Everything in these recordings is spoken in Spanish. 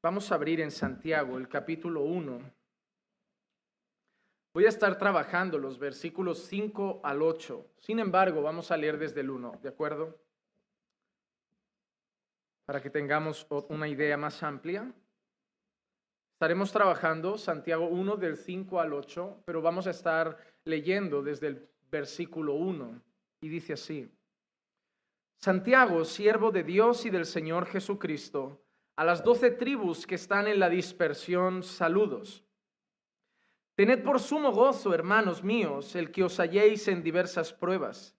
Vamos a abrir en Santiago el capítulo 1. Voy a estar trabajando los versículos 5 al 8. Sin embargo, vamos a leer desde el 1, ¿de acuerdo? Para que tengamos una idea más amplia. Estaremos trabajando Santiago 1 del 5 al 8, pero vamos a estar leyendo desde el versículo 1. Y dice así: Santiago, siervo de Dios y del Señor Jesucristo, a las 12 tribus que están en la dispersión, saludos. Tened por sumo gozo, hermanos míos, el que os halléis en diversas pruebas,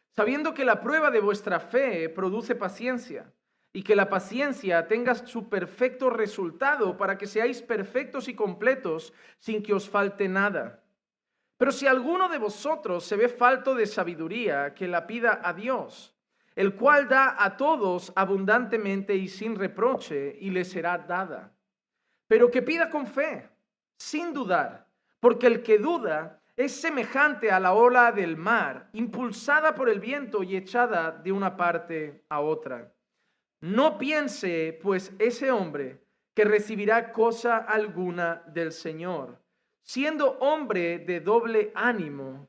sabiendo que la prueba de vuestra fe produce paciencia, y que la paciencia tenga su perfecto resultado para que seáis perfectos y completos sin que os falte nada. Pero si alguno de vosotros se ve falto de sabiduría, que la pida a Dios, el cual da a todos abundantemente y sin reproche, y le será dada. Pero que pida con fe, sin dudar, porque el que duda es semejante a la ola del mar, impulsada por el viento y echada de una parte a otra. No piense, pues, ese hombre que recibirá cosa alguna del Señor, siendo hombre de doble ánimo,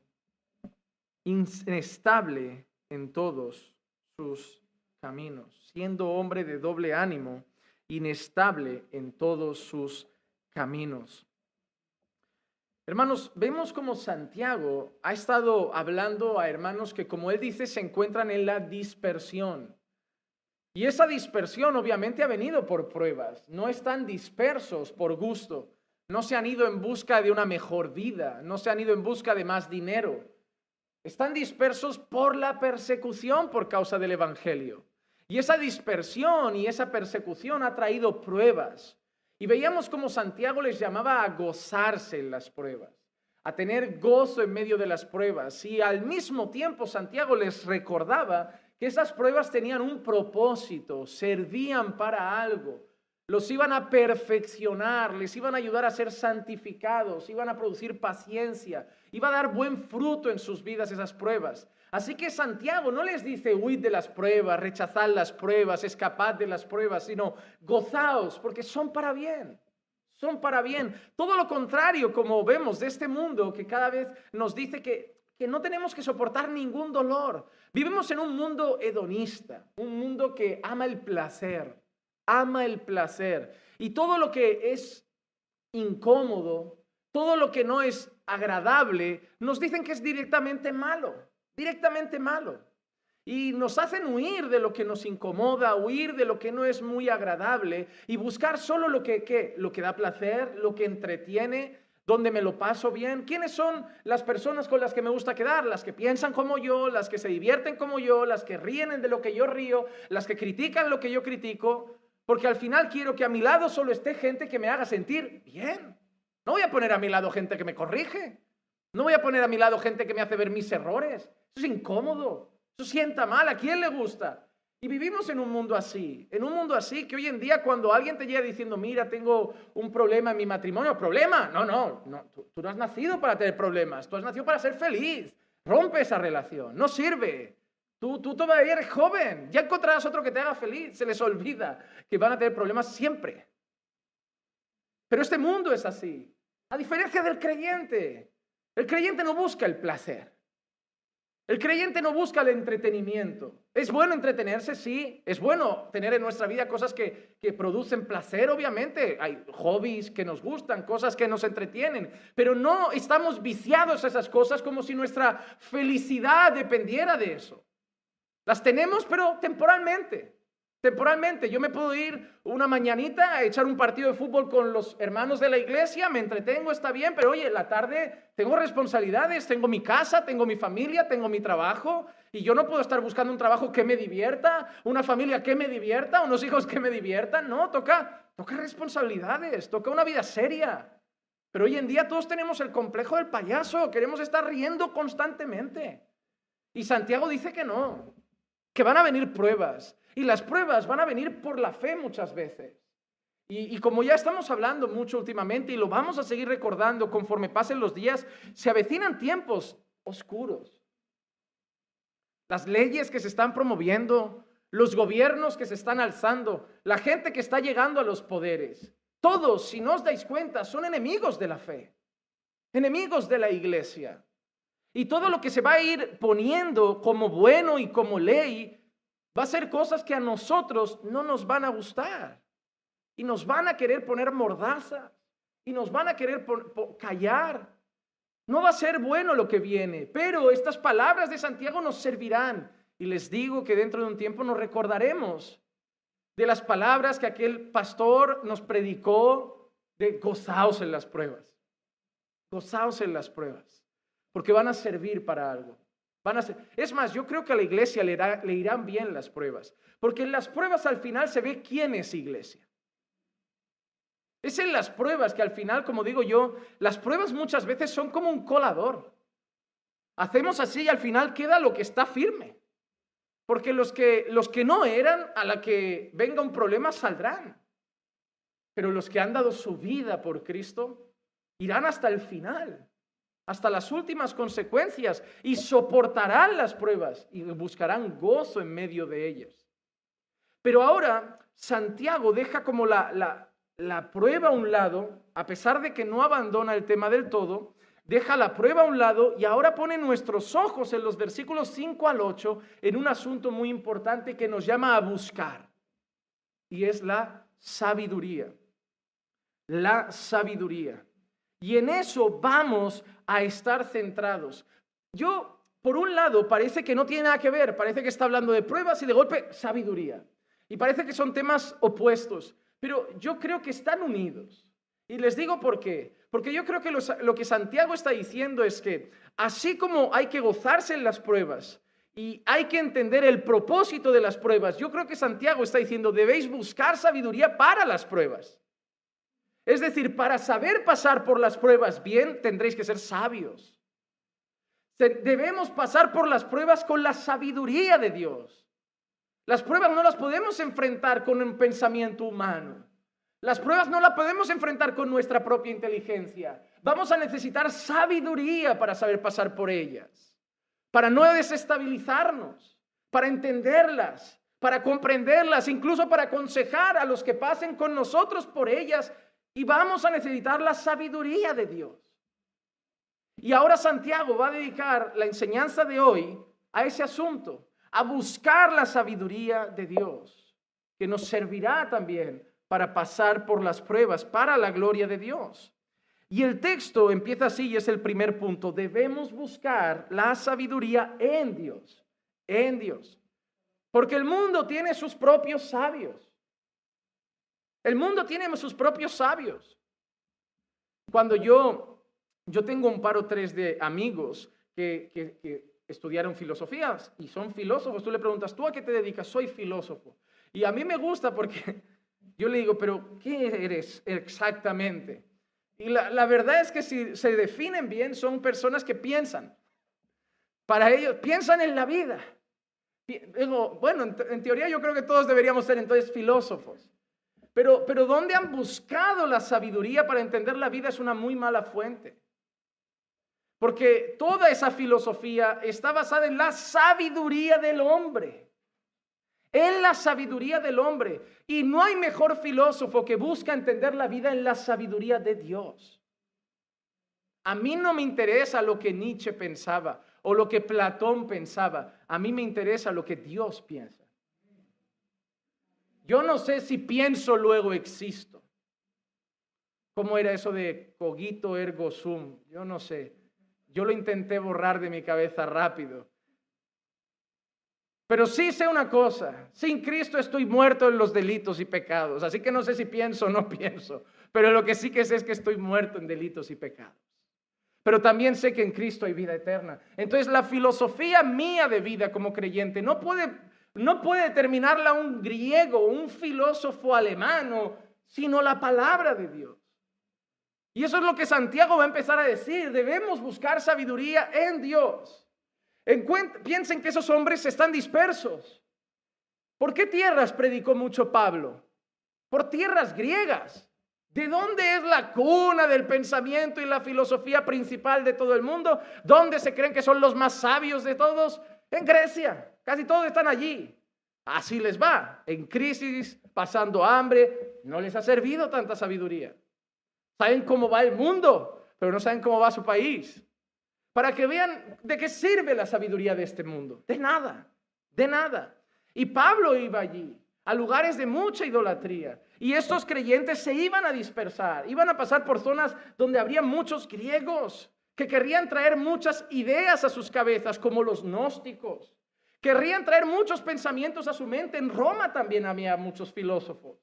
inestable en todos sus caminos, siendo hombre de doble ánimo, inestable en todos sus caminos. Hermanos, vemos como Santiago ha estado hablando a hermanos que, como él dice, se encuentran en la dispersión. Y esa dispersión obviamente ha venido por pruebas. No están dispersos por gusto. No se han ido en busca de una mejor vida. No se han ido en busca de más dinero. Están dispersos por la persecución por causa del Evangelio. Y esa dispersión y esa persecución ha traído pruebas. Y veíamos cómo Santiago les llamaba a gozarse en las pruebas, a tener gozo en medio de las pruebas. Y al mismo tiempo Santiago les recordaba que esas pruebas tenían un propósito, servían para algo. Los iban a perfeccionar, les iban a ayudar a ser santificados, iban a producir paciencia, iba a dar buen fruto en sus vidas esas pruebas. Así que Santiago no les dice huid de las pruebas, rechazad las pruebas, escapad de las pruebas, sino gozaos, porque son para bien. Son para bien. Todo lo contrario, como vemos de este mundo que cada vez nos dice que no tenemos que soportar ningún dolor. Vivimos en un mundo hedonista, un mundo que ama el placer. Ama el placer. Y todo lo que es incómodo, todo lo que no es agradable, nos dicen que es directamente malo. Directamente malo. Y nos hacen huir de lo que nos incomoda, huir de lo que no es muy agradable y buscar solo lo que da placer, lo que entretiene, donde me lo paso bien. ¿Quiénes son las personas con las que me gusta quedar? Las que piensan como yo, las que se divierten como yo, las que ríen de lo que yo río, las que critican lo que yo critico, porque al final quiero que a mi lado solo esté gente que me haga sentir bien. No voy a poner a mi lado gente que me corrige. No voy a poner a mi lado gente que me hace ver mis errores. Eso es incómodo. Eso sienta mal. ¿A quién le gusta? Y vivimos en un mundo así. En un mundo así que hoy en día cuando alguien te llega diciendo, mira, tengo un problema en mi matrimonio. ¿Problema? No. Tú no has nacido para tener problemas. Tú has nacido para ser feliz. Rompe esa relación. No sirve. Tú todavía eres joven. Ya encontrarás otro que te haga feliz. Se les olvida que van a tener problemas siempre. Pero este mundo es así. A diferencia del creyente. El creyente no busca el placer. El creyente no busca el entretenimiento. ¿Es bueno entretenerse? Sí. Es bueno tener en nuestra vida cosas que producen placer, obviamente. Hay hobbies que nos gustan, cosas que nos entretienen. Pero no estamos viciados a esas cosas como si nuestra felicidad dependiera de eso. Las tenemos, pero temporalmente. Temporalmente, yo me puedo ir una mañanita a echar un partido de fútbol con los hermanos de la iglesia, me entretengo, está bien, pero oye, en la tarde tengo responsabilidades, tengo mi casa, tengo mi familia, tengo mi trabajo, y yo no puedo estar buscando un trabajo que me divierta, una familia que me divierta, unos hijos que me diviertan, no, toca responsabilidades, toca una vida seria. Pero hoy en día todos tenemos el complejo del payaso, queremos estar riendo constantemente. Y Santiago dice que no, que van a venir pruebas. Y las pruebas van a venir por la fe muchas veces. Y como ya estamos hablando mucho últimamente y lo vamos a seguir recordando conforme pasen los días, se avecinan tiempos oscuros. Las leyes que se están promoviendo, los gobiernos que se están alzando, la gente que está llegando a los poderes, todos, si no os dais cuenta, son enemigos de la fe, enemigos de la iglesia. Y todo lo que se va a ir poniendo como bueno y como ley, va a ser cosas que a nosotros no nos van a gustar. Y nos van a querer poner mordaza. Y nos van a querer callar. No va a ser bueno lo que viene. Pero estas palabras de Santiago nos servirán. Y les digo que dentro de un tiempo nos recordaremos de las palabras que aquel pastor nos predicó de gozaos en las pruebas. Gozaos en las pruebas. Porque van a servir para algo. Es más, yo creo que a la iglesia le irán bien las pruebas. Porque en las pruebas al final se ve quién es iglesia. Es en las pruebas que al final, como digo yo, las pruebas muchas veces son como un colador. Hacemos así y al final queda lo que está firme. Porque los que no eran, a la que venga un problema saldrán. Pero los que han dado su vida por Cristo irán hasta el final. Hasta las últimas consecuencias y soportarán las pruebas y buscarán gozo en medio de ellas. Pero ahora Santiago deja como la prueba a un lado, a pesar de que no abandona el tema del todo, deja la prueba a un lado y ahora pone nuestros ojos en los versículos 5 al 8 en un asunto muy importante que nos llama a buscar, y es la sabiduría. La sabiduría. Y en eso vamos a estar centrados. Por un lado, parece que no tiene nada que ver, parece que está hablando de pruebas y de golpe sabiduría. Y parece que son temas opuestos, pero yo creo que están unidos. Y les digo por qué. Porque yo creo que lo que Santiago está diciendo es que así como hay que gozarse en las pruebas y hay que entender el propósito de las pruebas, yo creo que Santiago está diciendo, debéis buscar sabiduría para las pruebas. Es decir, para saber pasar por las pruebas bien, tendréis que ser sabios. Debemos pasar por las pruebas con la sabiduría de Dios. Las pruebas no las podemos enfrentar con un pensamiento humano. Las pruebas no las podemos enfrentar con nuestra propia inteligencia. Vamos a necesitar sabiduría para saber pasar por ellas, para no desestabilizarnos, para entenderlas, para comprenderlas, incluso para aconsejar a los que pasen con nosotros por ellas. Y vamos a necesitar la sabiduría de Dios. Y ahora Santiago va a dedicar la enseñanza de hoy a ese asunto, a buscar la sabiduría de Dios, que nos servirá también para pasar por las pruebas, para la gloria de Dios. Y el texto empieza así y es el primer punto. Debemos buscar la sabiduría en Dios, en Dios. Porque el mundo tiene sus propios sabios. El mundo tiene sus propios sabios. Cuando yo tengo un par o tres de amigos que estudiaron filosofías y son filósofos, tú le preguntas, ¿tú a qué te dedicas? Soy filósofo. Y a mí me gusta porque yo le digo, ¿pero qué eres exactamente? Y la verdad es que si se definen bien, son personas que piensan. Para ellos, piensan en la vida. Digo, bueno, en teoría yo creo que todos deberíamos ser entonces filósofos. Pero ¿dónde han buscado la sabiduría para entender la vida? Es una muy mala fuente. Porque toda esa filosofía está basada en la sabiduría del hombre. En la sabiduría del hombre. Y no hay mejor filósofo que busca entender la vida en la sabiduría de Dios. A mí no me interesa lo que Nietzsche pensaba o lo que Platón pensaba. A mí me interesa lo que Dios piensa. Yo no sé si pienso, luego existo. ¿Cómo era eso de cogito ergo sum? Yo no sé. Yo lo intenté borrar de mi cabeza rápido. Pero sí sé una cosa. Sin Cristo estoy muerto en los delitos y pecados. Así que no sé si pienso o no pienso. Pero lo que sí que sé es que estoy muerto en delitos y pecados. Pero también sé que en Cristo hay vida eterna. Entonces la filosofía mía de vida como creyente no puede determinarla un griego, un filósofo alemán, sino la palabra de Dios. Y eso es lo que Santiago va a empezar a decir. Debemos buscar sabiduría en Dios. Piensen que esos hombres están dispersos. ¿Por qué tierras predicó mucho Pablo? Por tierras griegas. ¿De dónde es la cuna del pensamiento y la filosofía principal de todo el mundo? ¿Dónde se creen que son los más sabios de todos? En Grecia. Casi todos están allí. Así les va, en crisis, pasando hambre, no les ha servido tanta sabiduría. Saben cómo va el mundo, pero no saben cómo va su país. Para que vean de qué sirve la sabiduría de este mundo. De nada, de nada. Y Pablo iba allí, a lugares de mucha idolatría. Y estos creyentes se iban a dispersar, iban a pasar por zonas donde habría muchos griegos que querrían traer muchas ideas a sus cabezas, como los gnósticos. Querrían traer muchos pensamientos a su mente. En Roma también había muchos filósofos.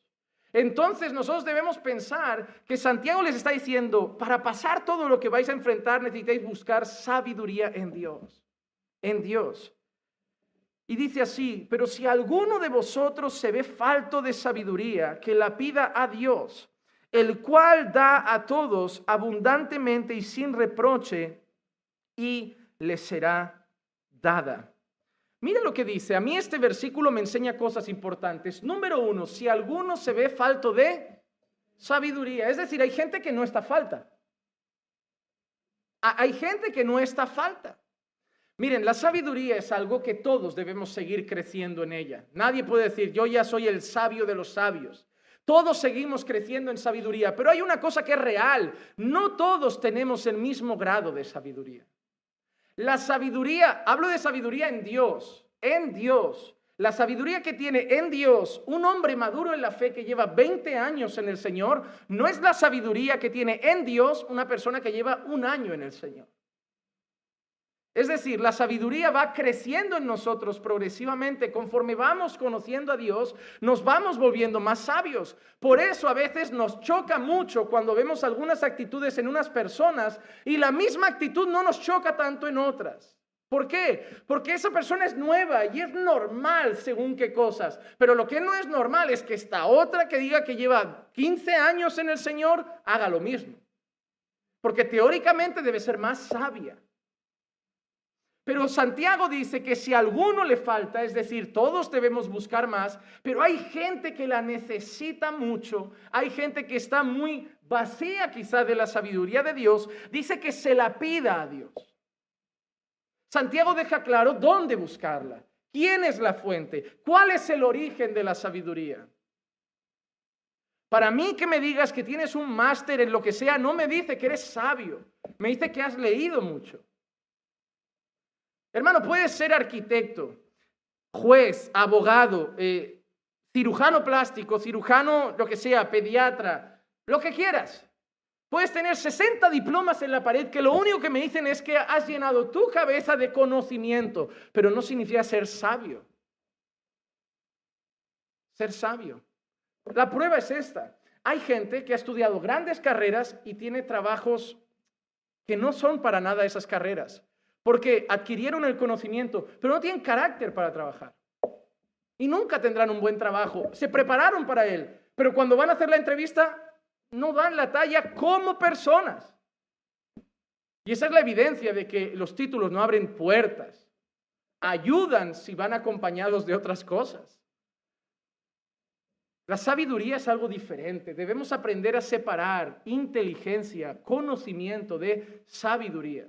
Entonces nosotros debemos pensar que Santiago les está diciendo, para pasar todo lo que vais a enfrentar necesitáis buscar sabiduría en Dios. En Dios. Y dice así, pero si alguno de vosotros se ve falto de sabiduría, que la pida a Dios, el cual da a todos abundantemente y sin reproche, y le será dada. Mira lo que dice. A mí este versículo me enseña cosas importantes. Número 1, si alguno se ve falto de sabiduría, es decir, hay gente que no está falta. Hay gente que no está falta. Miren, la sabiduría es algo que todos debemos seguir creciendo en ella. Nadie puede decir, yo ya soy el sabio de los sabios. Todos seguimos creciendo en sabiduría, pero hay una cosa que es real. No todos tenemos el mismo grado de sabiduría. La sabiduría, hablo de sabiduría en Dios, en Dios. La sabiduría que tiene en Dios un hombre maduro en la fe que lleva 20 años en el Señor, no es la sabiduría que tiene en Dios una persona que lleva 1 año en el Señor. Es decir, la sabiduría va creciendo en nosotros progresivamente. Conforme vamos conociendo a Dios, nos vamos volviendo más sabios. Por eso a veces nos choca mucho cuando vemos algunas actitudes en unas personas y la misma actitud no nos choca tanto en otras. ¿Por qué? Porque esa persona es nueva y es normal según qué cosas. Pero lo que no es normal es que esta otra que diga que lleva 15 años en el Señor, haga lo mismo. Porque teóricamente debe ser más sabia. Pero Santiago dice que si a alguno le falta, es decir, todos debemos buscar más, pero hay gente que la necesita mucho, hay gente que está muy vacía quizá de la sabiduría de Dios, dice que se la pida a Dios. Santiago deja claro dónde buscarla, quién es la fuente, cuál es el origen de la sabiduría. Para mí que me digas que tienes un máster en lo que sea, no me dice que eres sabio, me dice que has leído mucho. Hermano, puedes ser arquitecto, juez, abogado, cirujano plástico, cirujano, lo que sea, pediatra, lo que quieras. Puedes tener 60 diplomas en la pared que lo único que me dicen es que has llenado tu cabeza de conocimiento, pero no significa ser sabio. Ser sabio. La prueba es esta. Hay gente que ha estudiado grandes carreras y tiene trabajos que no son para nada esas carreras. Porque adquirieron el conocimiento, pero no tienen carácter para trabajar. Y nunca tendrán un buen trabajo. Se prepararon para él, pero cuando van a hacer la entrevista, no dan la talla como personas. Y esa es la evidencia de que los títulos no abren puertas. Ayudan si van acompañados de otras cosas. La sabiduría es algo diferente. Debemos aprender a separar inteligencia, conocimiento de sabiduría.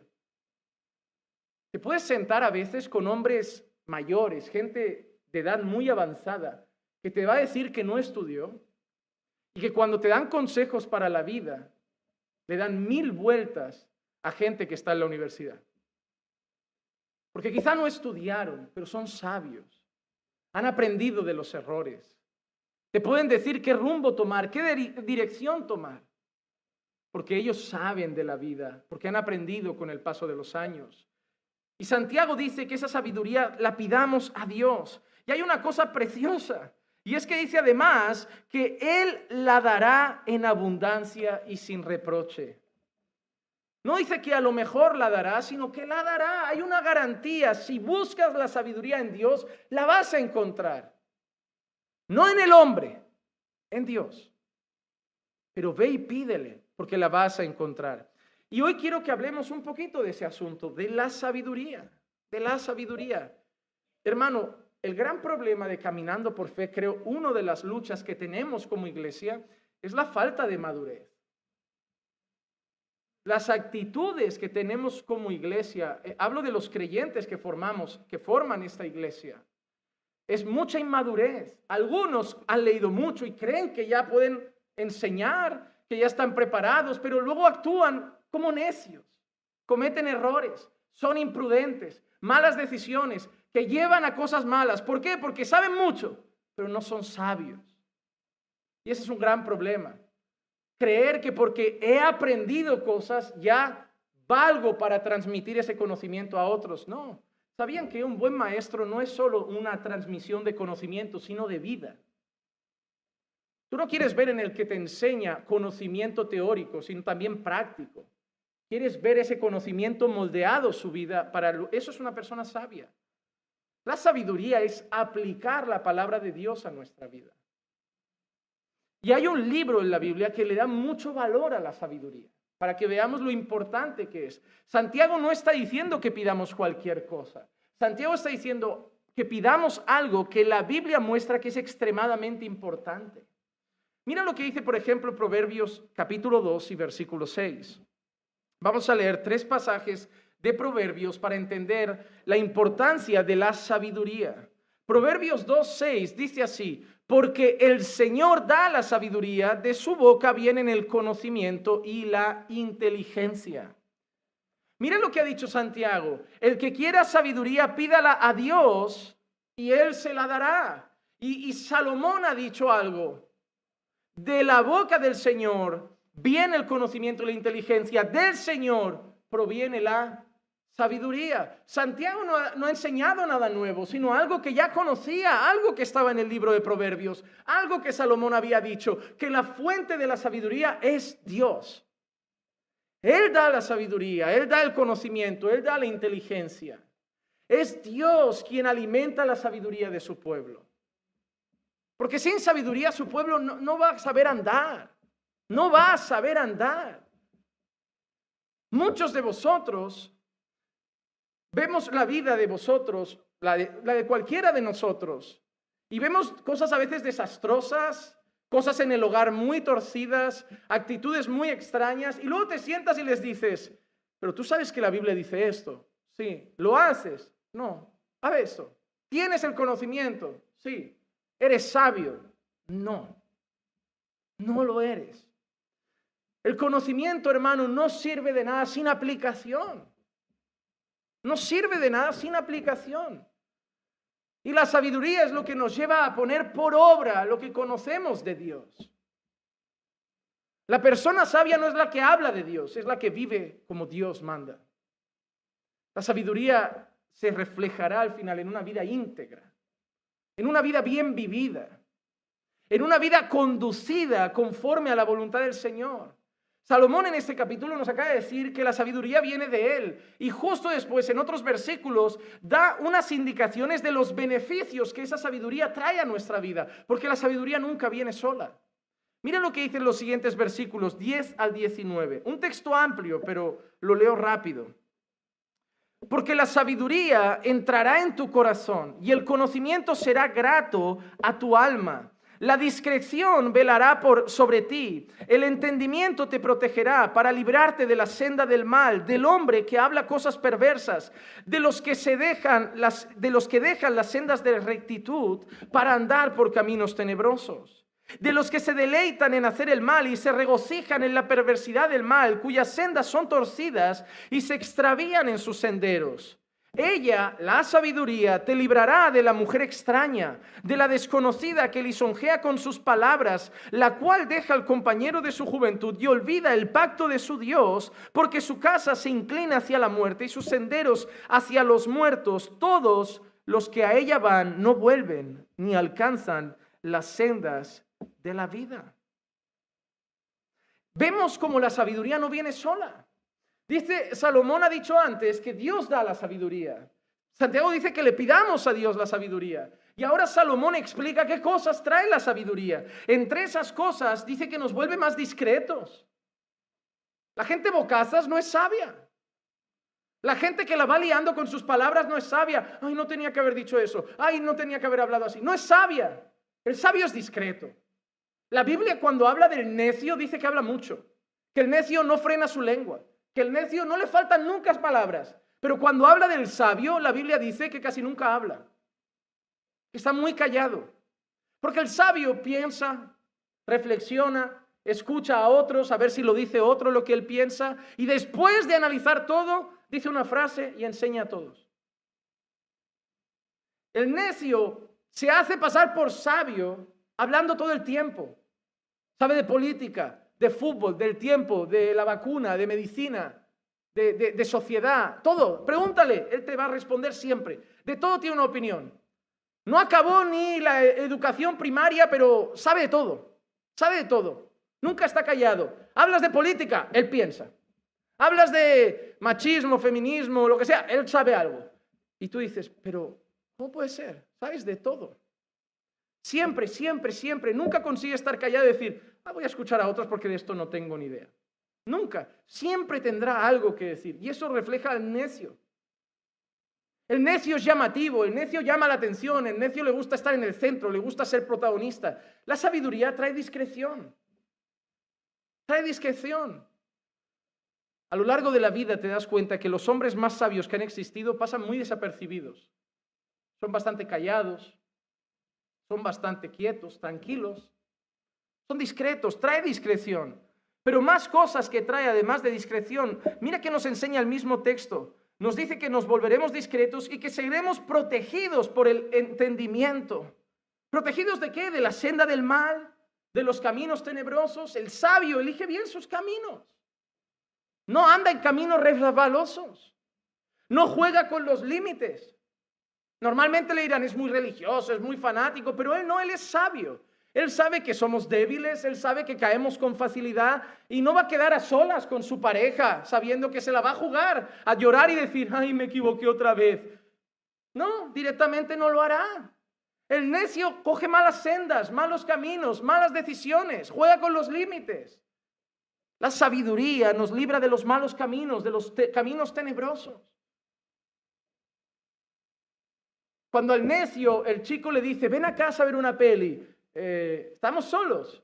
Te puedes sentar a veces con hombres mayores, gente de edad muy avanzada, que te va a decir que no estudió y que cuando te dan consejos para la vida, le dan 1000 vueltas a gente que está en la universidad. Porque quizá no estudiaron, pero son sabios. Han aprendido de los errores. Te pueden decir qué rumbo tomar, qué dirección tomar. Porque ellos saben de la vida, porque han aprendido con el paso de los años. Y Santiago dice que esa sabiduría la pidamos a Dios. Y hay una cosa preciosa. Y es que dice además que Él la dará en abundancia y sin reproche. No dice que a lo mejor la dará, sino que la dará. Hay una garantía. Si buscas la sabiduría en Dios, la vas a encontrar. No en el hombre, en Dios. Pero ve y pídele, porque la vas a encontrar. Y hoy quiero que hablemos un poquito de ese asunto, de la sabiduría, de la sabiduría. Hermano, el gran problema de caminando por fe, creo, una de las luchas que tenemos como iglesia es la falta de madurez. Las actitudes que tenemos como iglesia, hablo de los creyentes que formamos, que forman esta iglesia, es mucha inmadurez. Algunos han leído mucho y creen que ya pueden enseñar, que ya están preparados, pero luego actúan como necios, cometen errores, son imprudentes, malas decisiones, que llevan a cosas malas. ¿Por qué? Porque saben mucho, pero no son sabios. Y ese es un gran problema. Creer que porque he aprendido cosas ya valgo para transmitir ese conocimiento a otros. No. ¿Sabían que un buen maestro no es solo una transmisión de conocimiento, sino de vida? Tú no quieres ver en el que te enseña conocimiento teórico, sino también práctico. Quieres ver ese conocimiento moldeado su vida para eso es una persona sabia. La sabiduría es aplicar la palabra de Dios a nuestra vida. Y hay un libro en la Biblia que le da mucho valor a la sabiduría, para que veamos lo importante que es. Santiago no está diciendo que pidamos cualquier cosa. Santiago está diciendo que pidamos algo que la Biblia muestra que es extremadamente importante. Mira lo que dice, por ejemplo, Proverbios capítulo 2 y versículo 6. Vamos a leer 3 pasajes de Proverbios para entender la importancia de la sabiduría. Proverbios 2:6 dice así: porque el Señor da la sabiduría, de su boca vienen el conocimiento y la inteligencia. Miren lo que ha dicho Santiago: el que quiera sabiduría, pídala a Dios y Él se la dará. Y Salomón ha dicho algo: de la boca del Señor viene el conocimiento y la inteligencia, del Señor proviene la sabiduría. Santiago no ha enseñado nada nuevo, sino algo que ya conocía, algo que estaba en el libro de Proverbios, algo que Salomón había dicho, que la fuente de la sabiduría es Dios. Él da la sabiduría, Él da el conocimiento, Él da la inteligencia. Es Dios quien alimenta la sabiduría de su pueblo. Porque sin sabiduría su pueblo no va a saber andar. No va a saber andar. Muchos de vosotros vemos la vida de vosotros, la de cualquiera de nosotros, y vemos cosas a veces desastrosas, cosas en el hogar muy torcidas, actitudes muy extrañas, y luego te sientas y les dices: pero tú sabes que la Biblia dice esto. Sí. ¿Lo haces? No. Haz eso. ¿Tienes el conocimiento? Sí. ¿Eres sabio? No. No lo eres. El conocimiento, hermano, no sirve de nada sin aplicación. No sirve de nada sin aplicación. Y la sabiduría es lo que nos lleva a poner por obra lo que conocemos de Dios. La persona sabia no es la que habla de Dios, es la que vive como Dios manda. La sabiduría se reflejará al final en una vida íntegra, en una vida bien vivida, en una vida conducida conforme a la voluntad del Señor. Salomón en este capítulo nos acaba de decir que la sabiduría viene de él, y justo después en otros versículos da unas indicaciones de los beneficios que esa sabiduría trae a nuestra vida, porque la sabiduría nunca viene sola. Mira lo que dicen los siguientes versículos 10 al 19, un texto amplio, pero lo leo rápido. Porque la sabiduría entrará en tu corazón y el conocimiento será grato a tu alma. La discreción velará sobre ti, el entendimiento te protegerá para librarte de la senda del mal, del hombre que habla cosas perversas, de los que dejan las sendas de rectitud para andar por caminos tenebrosos, de los que se deleitan en hacer el mal y se regocijan en la perversidad del mal, cuyas sendas son torcidas y se extravían en sus senderos. Ella, la sabiduría, te librará de la mujer extraña, de la desconocida que lisonjea con sus palabras, la cual deja al compañero de su juventud y olvida el pacto de su Dios, porque su casa se inclina hacia la muerte y sus senderos hacia los muertos. Todos los que a ella van no vuelven ni alcanzan las sendas de la vida. Vemos como la sabiduría no viene sola. Dice, Salomón ha dicho antes que Dios da la sabiduría. Santiago dice que le pidamos a Dios la sabiduría. Y ahora Salomón explica qué cosas trae la sabiduría. Entre esas cosas dice que nos vuelve más discretos. La gente bocazas no es sabia. La gente que la va liando con sus palabras no es sabia. Ay, no tenía que haber dicho eso. Ay, no tenía que haber hablado así. No es sabia. El sabio es discreto. La Biblia cuando habla del necio dice que habla mucho. Que el necio no frena su lengua. Que el necio no le faltan nunca palabras, pero cuando habla del sabio, la Biblia dice que casi nunca habla. Está muy callado. Porque el sabio piensa, reflexiona, escucha a otros, a ver si lo dice otro lo que él piensa, y después de analizar todo, dice una frase y enseña a todos. El necio se hace pasar por sabio hablando todo el tiempo. Sabe de política, de fútbol, del tiempo, de la vacuna, de medicina, de sociedad, todo. Pregúntale, él te va a responder siempre. De todo tiene una opinión. No acabó ni la educación primaria, pero sabe de todo. Sabe de todo. Nunca está callado. Hablas de política, él piensa. Hablas de machismo, feminismo, lo que sea, él sabe algo. Y tú dices, pero ¿cómo puede ser? Sabes de todo. Siempre, siempre, siempre. Nunca consigue estar callado y decir, voy a escuchar a otros porque de esto no tengo ni idea. Nunca. Siempre tendrá algo que decir. Y eso refleja al necio. El necio es llamativo, el necio llama la atención, el necio le gusta estar en el centro, le gusta ser protagonista. La sabiduría trae discreción. Trae discreción. A lo largo de la vida te das cuenta que los hombres más sabios que han existido pasan muy desapercibidos. Son bastante callados, son bastante quietos, tranquilos. Son discretos, trae discreción. Pero más cosas que trae además de discreción. Mira que nos enseña el mismo texto. Nos dice que nos volveremos discretos y que seremos protegidos por el entendimiento. ¿Protegidos de qué? De la senda del mal, de los caminos tenebrosos. El sabio elige bien sus caminos. No anda en caminos resbalosos. No juega con los límites. Normalmente le dirán, es muy religioso, es muy fanático, pero él no, él es sabio. Él sabe que somos débiles, él sabe que caemos con facilidad y no va a quedar a solas con su pareja, sabiendo que se la va a jugar, a llorar y decir, ay, me equivoqué otra vez. No, directamente no lo hará. El necio coge malas sendas, malos caminos, malas decisiones, juega con los límites. La sabiduría nos libra de los malos caminos, de los caminos tenebrosos. Cuando al necio el chico le dice, ven a casa a ver una peli, estamos solos.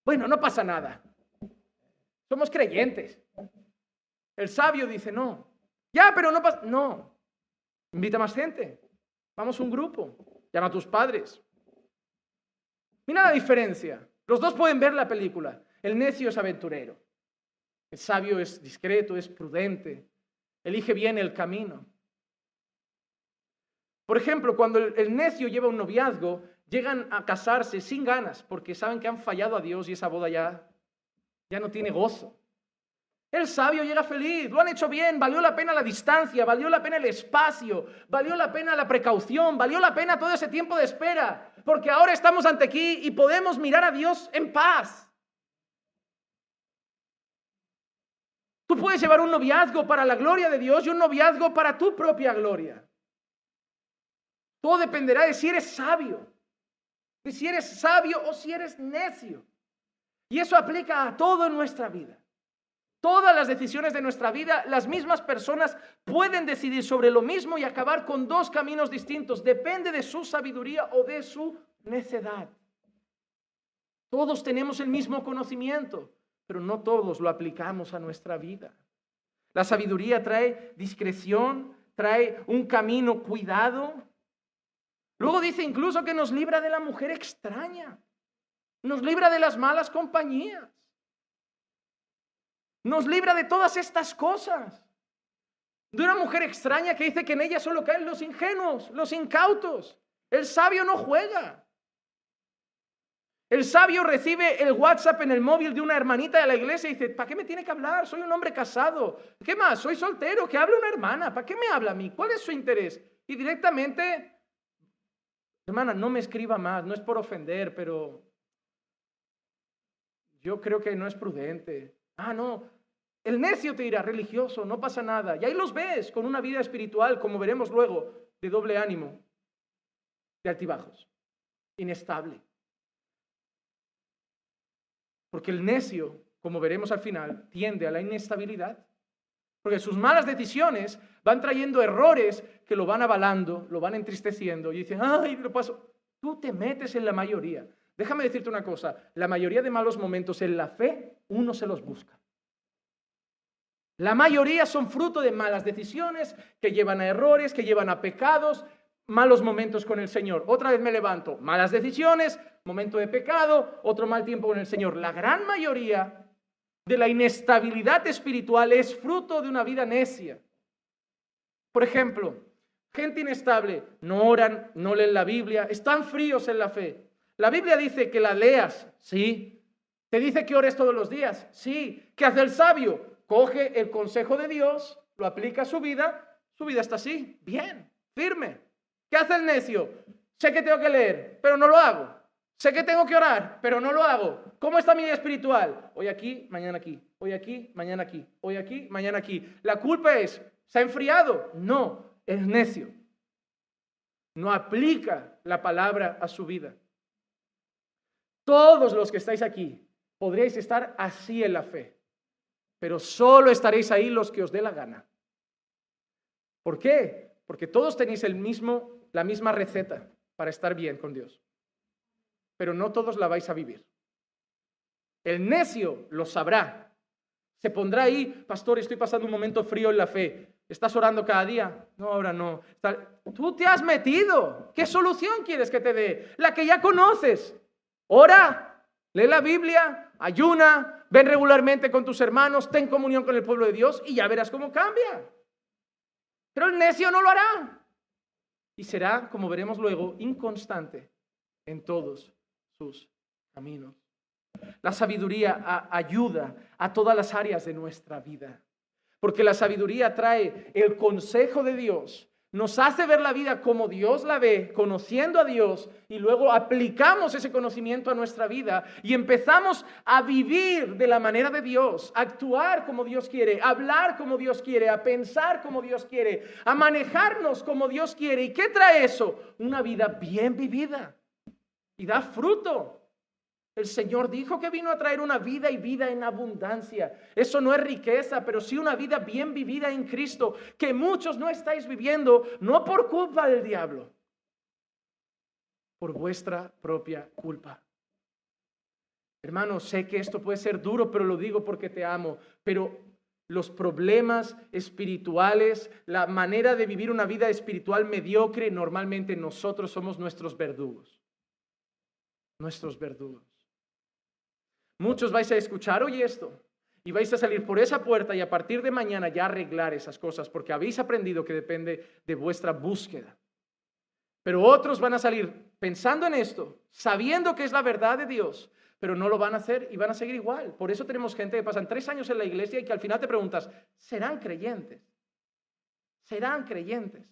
Bueno, no pasa nada. Somos creyentes. El sabio dice, no. Ya, pero no pasa. No. Invita más gente. Vamos a un grupo. Llama a tus padres. Mira la diferencia. Los dos pueden ver la película. El necio es aventurero. El sabio es discreto, es prudente. Elige bien el camino. Por ejemplo, cuando el necio lleva un noviazgo, llegan a casarse sin ganas porque saben que han fallado a Dios y esa boda ya no tiene gozo. El sabio llega feliz, lo han hecho bien, valió la pena la distancia, valió la pena el espacio, valió la pena la precaución, valió la pena todo ese tiempo de espera, porque ahora estamos ante aquí y podemos mirar a Dios en paz. Tú puedes llevar un noviazgo para la gloria de Dios y un noviazgo para tu propia gloria. Todo dependerá de si eres sabio, de si eres sabio o si eres necio. Y eso aplica a todo en nuestra vida. Todas las decisiones de nuestra vida, las mismas personas pueden decidir sobre lo mismo y acabar con dos caminos distintos. Depende de su sabiduría o de su necedad. Todos tenemos el mismo conocimiento, pero no todos lo aplicamos a nuestra vida. La sabiduría trae discreción, trae un camino cuidado. Luego dice incluso que nos libra de la mujer extraña, nos libra de las malas compañías, nos libra de todas estas cosas. De una mujer extraña que dice que en ella solo caen los ingenuos, los incautos. El sabio no juega. El sabio recibe el WhatsApp en el móvil de una hermanita de la iglesia y dice, ¿para qué me tiene que hablar? Soy un hombre casado. ¿Qué más? Soy soltero, que hable una hermana. ¿Para qué me habla a mí? ¿Cuál es su interés? Y directamente, hermana, no me escriba más, no es por ofender, pero yo creo que no es prudente. No. El necio te dirá, religioso, no pasa nada. Y ahí los ves con una vida espiritual, como veremos luego, de doble ánimo, de altibajos, inestable. Porque el necio, como veremos al final, tiende a la inestabilidad. Porque sus malas decisiones van trayendo errores que lo van avalando, lo van entristeciendo y dicen, ay, lo paso. Tú te metes en la mayoría. Déjame decirte una cosa, la mayoría de malos momentos en la fe, uno se los busca. La mayoría son fruto de malas decisiones que llevan a errores, que llevan a pecados. malos momentos con el Señor. Otra vez me levanto, malas decisiones, momento de pecado, otro mal tiempo con el Señor. La gran mayoría de la inestabilidad espiritual es fruto de una vida necia. Por ejemplo, gente inestable, no oran, no leen la Biblia, están fríos en la fe. La Biblia dice que la leas, sí. Te dice que ores todos los días, sí. ¿Qué hace el sabio? Coge el consejo de Dios, lo aplica a su vida está así, bien, firme. ¿Qué hace el necio? Sé que tengo que leer, pero no lo hago. Sé que tengo que orar, pero no lo hago. ¿Cómo está mi vida espiritual? Hoy aquí, mañana aquí. Hoy aquí, mañana aquí. Hoy aquí, mañana aquí. La culpa es, ¿se ha enfriado? No, es necio. No aplica la palabra a su vida. Todos los que estáis aquí podríais estar así en la fe, pero solo estaréis ahí los que os dé la gana. ¿Por qué? Porque todos tenéis la misma receta para estar bien con Dios, pero no todos la vais a vivir. El necio lo sabrá. Se pondrá ahí, pastor, estoy pasando un momento frío en la fe. ¿Estás orando cada día? No, ahora no. Tú te has metido. ¿Qué solución quieres que te dé? La que ya conoces. Ora, lee la Biblia, ayuna, ven regularmente con tus hermanos, ten comunión con el pueblo de Dios y ya verás cómo cambia. Pero el necio no lo hará. Y será, como veremos luego, inconstante en todos sus caminos. La sabiduría ayuda a todas las áreas de nuestra vida, porque la sabiduría trae el consejo de Dios, nos hace ver la vida como Dios la ve, conociendo a Dios, y luego aplicamos ese conocimiento a nuestra vida y empezamos a vivir de la manera de Dios, a actuar como Dios quiere, a hablar como Dios quiere, a pensar como Dios quiere, a manejarnos como Dios quiere. ¿Y qué trae eso? Una vida bien vivida y da fruto. El Señor dijo que vino a traer una vida y vida en abundancia. Eso no es riqueza, pero sí una vida bien vivida en Cristo, que muchos no estáis viviendo, no por culpa del diablo, por vuestra propia culpa. Hermano, sé que esto puede ser duro, pero lo digo porque te amo. Pero los problemas espirituales, la manera de vivir una vida espiritual mediocre, normalmente nosotros somos nuestros verdugos. Nuestros verdugos. Muchos vais a escuchar hoy esto y vais a salir por esa puerta y a partir de mañana ya arreglar esas cosas porque habéis aprendido que depende de vuestra búsqueda. Pero otros van a salir pensando en esto, sabiendo que es la verdad de Dios, pero no lo van a hacer y van a seguir igual. Por eso tenemos gente que pasan 3 años en la iglesia y que al final te preguntas, ¿serán creyentes? ¿Serán creyentes?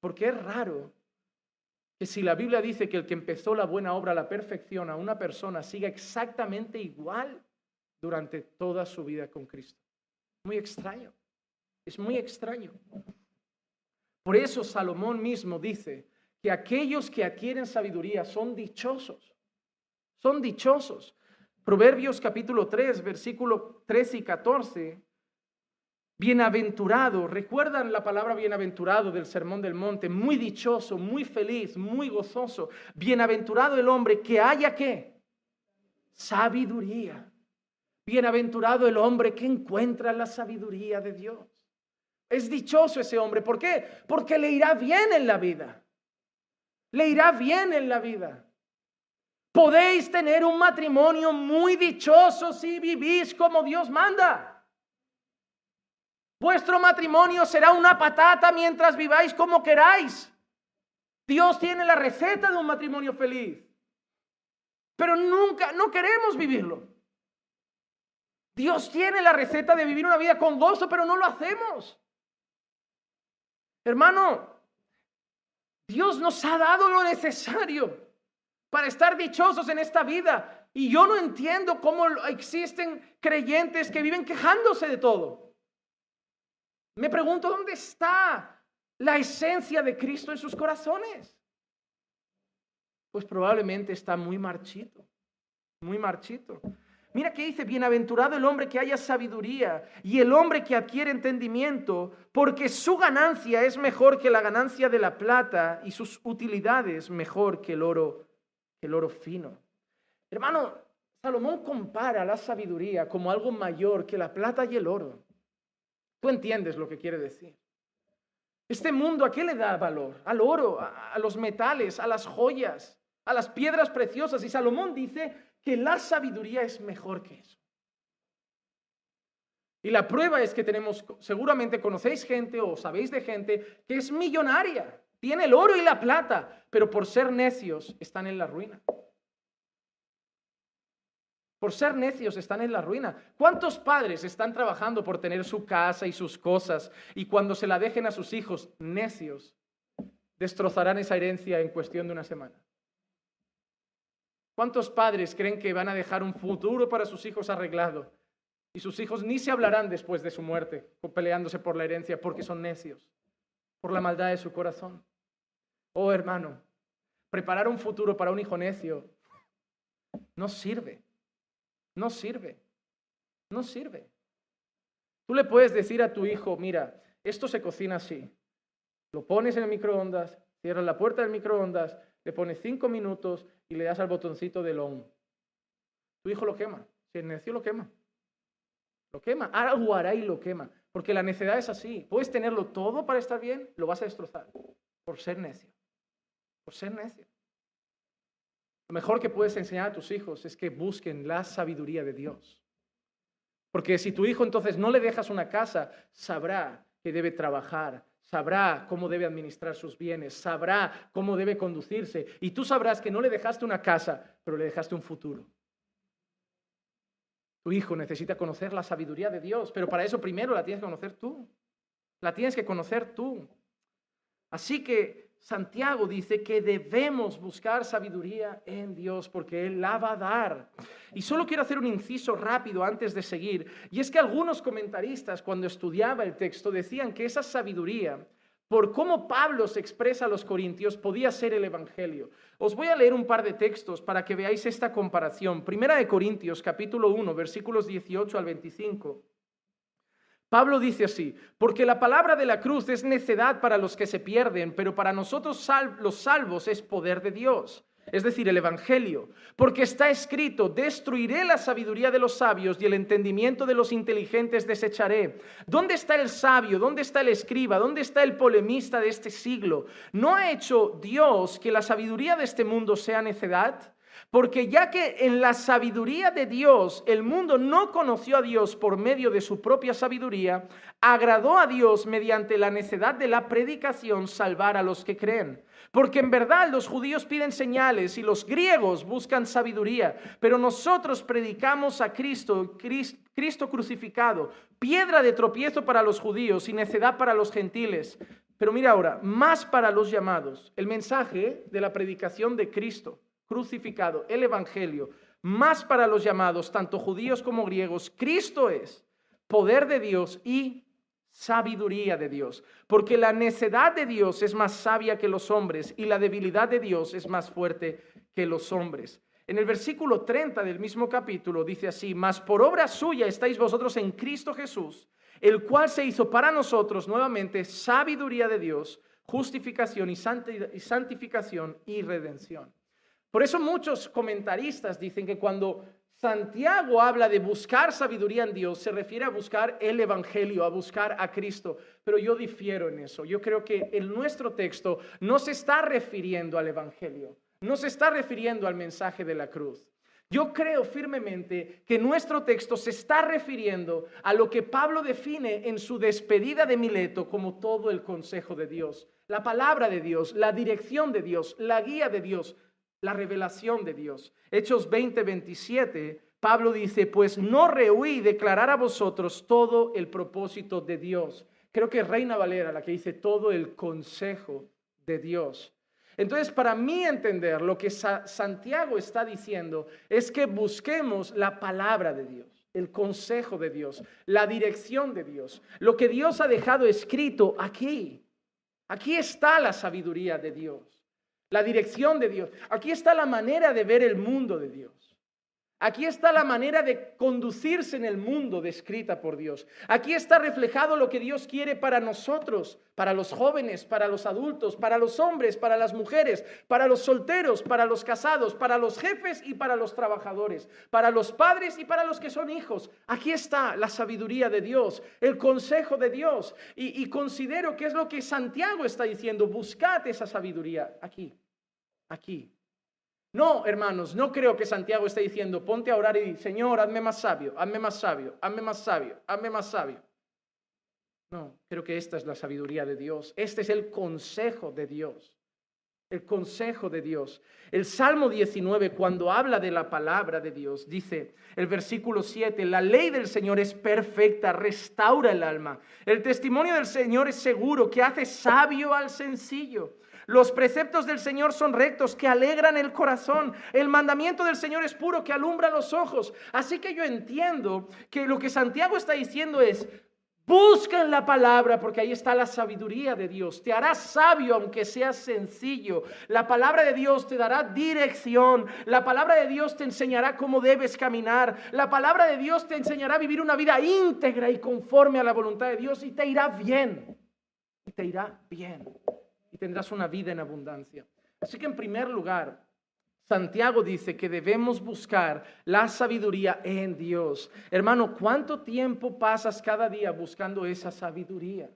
Porque es raro que si la Biblia dice que el que empezó la buena obra, la perfección a una persona, siga exactamente igual durante toda su vida con Cristo. Muy extraño. Es muy extraño. Por eso Salomón mismo dice que aquellos que adquieren sabiduría son dichosos. Son dichosos. Proverbios capítulo 3, versículo 13 y 14. Bienaventurado, ¿recuerdan la palabra bienaventurado del Sermón del Monte? Muy dichoso, muy feliz, muy gozoso. Bienaventurado el hombre que haya ¿qué? Sabiduría. Bienaventurado el hombre que encuentra la sabiduría de Dios. Es dichoso ese hombre. ¿Por qué? Porque le irá bien en la vida. Le irá bien en la vida. Podéis tener un matrimonio muy dichoso si vivís como Dios manda. Vuestro matrimonio será una patata mientras viváis como queráis. Dios tiene la receta de un matrimonio feliz. Pero no queremos vivirlo. Dios tiene la receta de vivir una vida con gozo, pero no lo hacemos. Hermano, Dios nos ha dado lo necesario para estar dichosos en esta vida. Y yo no entiendo cómo existen creyentes que viven quejándose de todo. Me pregunto, ¿dónde está la esencia de Cristo en sus corazones? Pues probablemente está muy marchito, muy marchito. Mira que dice, bienaventurado el hombre que haya sabiduría y el hombre que adquiere entendimiento, porque su ganancia es mejor que la ganancia de la plata y sus utilidades mejor que el oro fino. Hermano, Salomón compara la sabiduría como algo mayor que la plata y el oro. Tú entiendes lo que quiere decir. Este mundo, ¿a qué le da valor? Al oro, a los metales, a las joyas, a las piedras preciosas. Y Salomón dice que la sabiduría es mejor que eso. Y la prueba es que seguramente conocéis gente o sabéis de gente que es millonaria, tiene el oro y la plata, pero por ser necios están en la ruina. Por ser necios están en la ruina. ¿Cuántos padres están trabajando por tener su casa y sus cosas y cuando se la dejen a sus hijos, necios, destrozarán esa herencia en cuestión de una semana? ¿Cuántos padres creen que van a dejar un futuro para sus hijos arreglado? Y sus hijos ni se hablarán después de su muerte, peleándose por la herencia, porque son necios, por la maldad de su corazón. Oh, hermano, preparar un futuro para un hijo necio no sirve. No sirve. No sirve. Tú le puedes decir a tu hijo, mira, esto se cocina así. Lo pones en el microondas, cierras la puerta del microondas, le pones 5 minutos y le das al botoncito del on. Tu hijo lo quema. Si es necio, lo quema. Lo quema. Algo hará y lo quema. Porque la necedad es así. Puedes tenerlo todo para estar bien, lo vas a destrozar. Por ser necio. Por ser necio. Lo mejor que puedes enseñar a tus hijos es que busquen la sabiduría de Dios. Porque si tu hijo entonces no le dejas una casa, sabrá que debe trabajar, sabrá cómo debe administrar sus bienes, sabrá cómo debe conducirse. Y tú sabrás que no le dejaste una casa, pero le dejaste un futuro. Tu hijo necesita conocer la sabiduría de Dios, pero para eso primero la tienes que conocer tú. La tienes que conocer tú. Así que Santiago dice que debemos buscar sabiduría en Dios porque Él la va a dar. Y solo quiero hacer un inciso rápido antes de seguir. Y es que algunos comentaristas cuando estudiaba el texto decían que esa sabiduría, por cómo Pablo se expresa a los corintios, podía ser el Evangelio. Os voy a leer un par de textos para que veáis esta comparación. Primera de Corintios, capítulo 1, versículos 18 al 25. Pablo dice así, porque la palabra de la cruz es necedad para los que se pierden, pero para nosotros los salvos es poder de Dios, es decir, el Evangelio. Porque está escrito, destruiré la sabiduría de los sabios y el entendimiento de los inteligentes desecharé. ¿Dónde está el sabio? ¿Dónde está el escriba? ¿Dónde está el polemista de este siglo? ¿No ha hecho Dios que la sabiduría de este mundo sea necedad? Porque ya que en la sabiduría de Dios el mundo no conoció a Dios por medio de su propia sabiduría, agradó a Dios mediante la necedad de la predicación salvar a los que creen. Porque en verdad los judíos piden señales y los griegos buscan sabiduría, pero nosotros predicamos a Cristo crucificado, piedra de tropiezo para los judíos y necedad para los gentiles. Pero mira ahora, más para los llamados, el mensaje de la predicación de Cristo crucificado, el Evangelio, más para los llamados, tanto judíos como griegos, Cristo es poder de Dios y sabiduría de Dios, porque la necedad de Dios es más sabia que los hombres y la debilidad de Dios es más fuerte que los hombres. En el versículo 30 del mismo capítulo dice así, mas por obra suya estáis vosotros en Cristo Jesús, el cual se hizo para nosotros nuevamente sabiduría de Dios, justificación y santificación y redención. Por eso muchos comentaristas dicen que cuando Santiago habla de buscar sabiduría en Dios, se refiere a buscar el Evangelio, a buscar a Cristo. Pero yo difiero en eso. Yo creo que en nuestro texto no se está refiriendo al Evangelio, no se está refiriendo al mensaje de la cruz. Yo creo firmemente que nuestro texto se está refiriendo a lo que Pablo define en su despedida de Mileto como todo el consejo de Dios, la palabra de Dios, la dirección de Dios, la guía de Dios, la revelación de Dios. Hechos 20:27, Pablo dice, pues no rehuí declarar a vosotros todo el propósito de Dios. Creo que es Reina Valera la que dice todo el consejo de Dios. Entonces, para mí entender, lo que Santiago está diciendo es que busquemos la palabra de Dios, el consejo de Dios, la dirección de Dios, lo que Dios ha dejado escrito aquí. Aquí está la sabiduría de Dios. La dirección de Dios. Aquí está la manera de ver el mundo de Dios. Aquí está la manera de conducirse en el mundo descrita por Dios. Aquí está reflejado lo que Dios quiere para nosotros, para los jóvenes, para los adultos, para los hombres, para las mujeres, para los solteros, para los casados, para los jefes y para los trabajadores, para los padres y para los que son hijos. Aquí está la sabiduría de Dios, el consejo de Dios. Y considero que es lo que Santiago está diciendo. Buscad esa sabiduría aquí. No, hermanos, no creo que Santiago esté diciendo, ponte a orar y di, Señor, hazme más sabio, hazme más sabio, hazme más sabio, hazme más sabio. No, creo que esta es la sabiduría de Dios. Este es el consejo de Dios. El consejo de Dios. El Salmo 19, cuando habla de la palabra de Dios, dice el versículo 7, la ley del Señor es perfecta, restaura el alma. El testimonio del Señor es seguro, que hace sabio al sencillo. Los preceptos del Señor son rectos, que alegran el corazón. El mandamiento del Señor es puro, que alumbra los ojos. Así que yo entiendo que lo que Santiago está diciendo es, busca en la palabra, porque ahí está la sabiduría de Dios. Te hará sabio aunque seas sencillo. La palabra de Dios te dará dirección. La palabra de Dios te enseñará cómo debes caminar. La palabra de Dios te enseñará a vivir una vida íntegra y conforme a la voluntad de Dios, y te irá bien. Y te irá bien. Y tendrás una vida en abundancia. Así que en primer lugar, Santiago dice que debemos buscar la sabiduría en Dios. Hermano, ¿cuánto tiempo pasas cada día buscando esa sabiduría?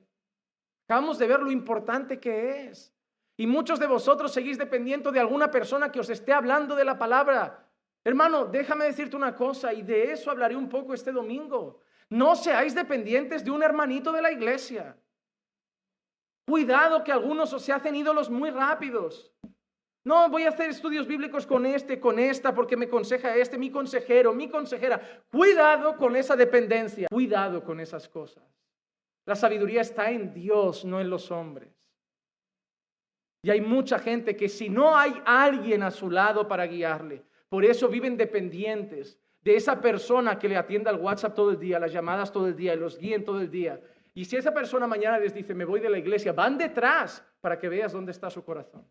Acabamos de ver lo importante que es. Y muchos de vosotros seguís dependiendo de alguna persona que os esté hablando de la palabra. Hermano, déjame decirte una cosa, y de eso hablaré un poco este domingo. No seáis dependientes de un hermanito de la iglesia. Cuidado, que algunos se hacen ídolos muy rápidos. No, voy a hacer estudios bíblicos con con esta, porque me aconseja mi consejero, mi consejera. Cuidado con esa dependencia. Cuidado con esas cosas. La sabiduría está en Dios, no en los hombres. Y hay mucha gente que si no hay alguien a su lado para guiarle, por eso viven dependientes de esa persona que le atienda al WhatsApp todo el día, las llamadas todo el día y los guíen todo el día. Y si esa persona mañana les dice, me voy de la iglesia, van detrás para que veas dónde está su corazón.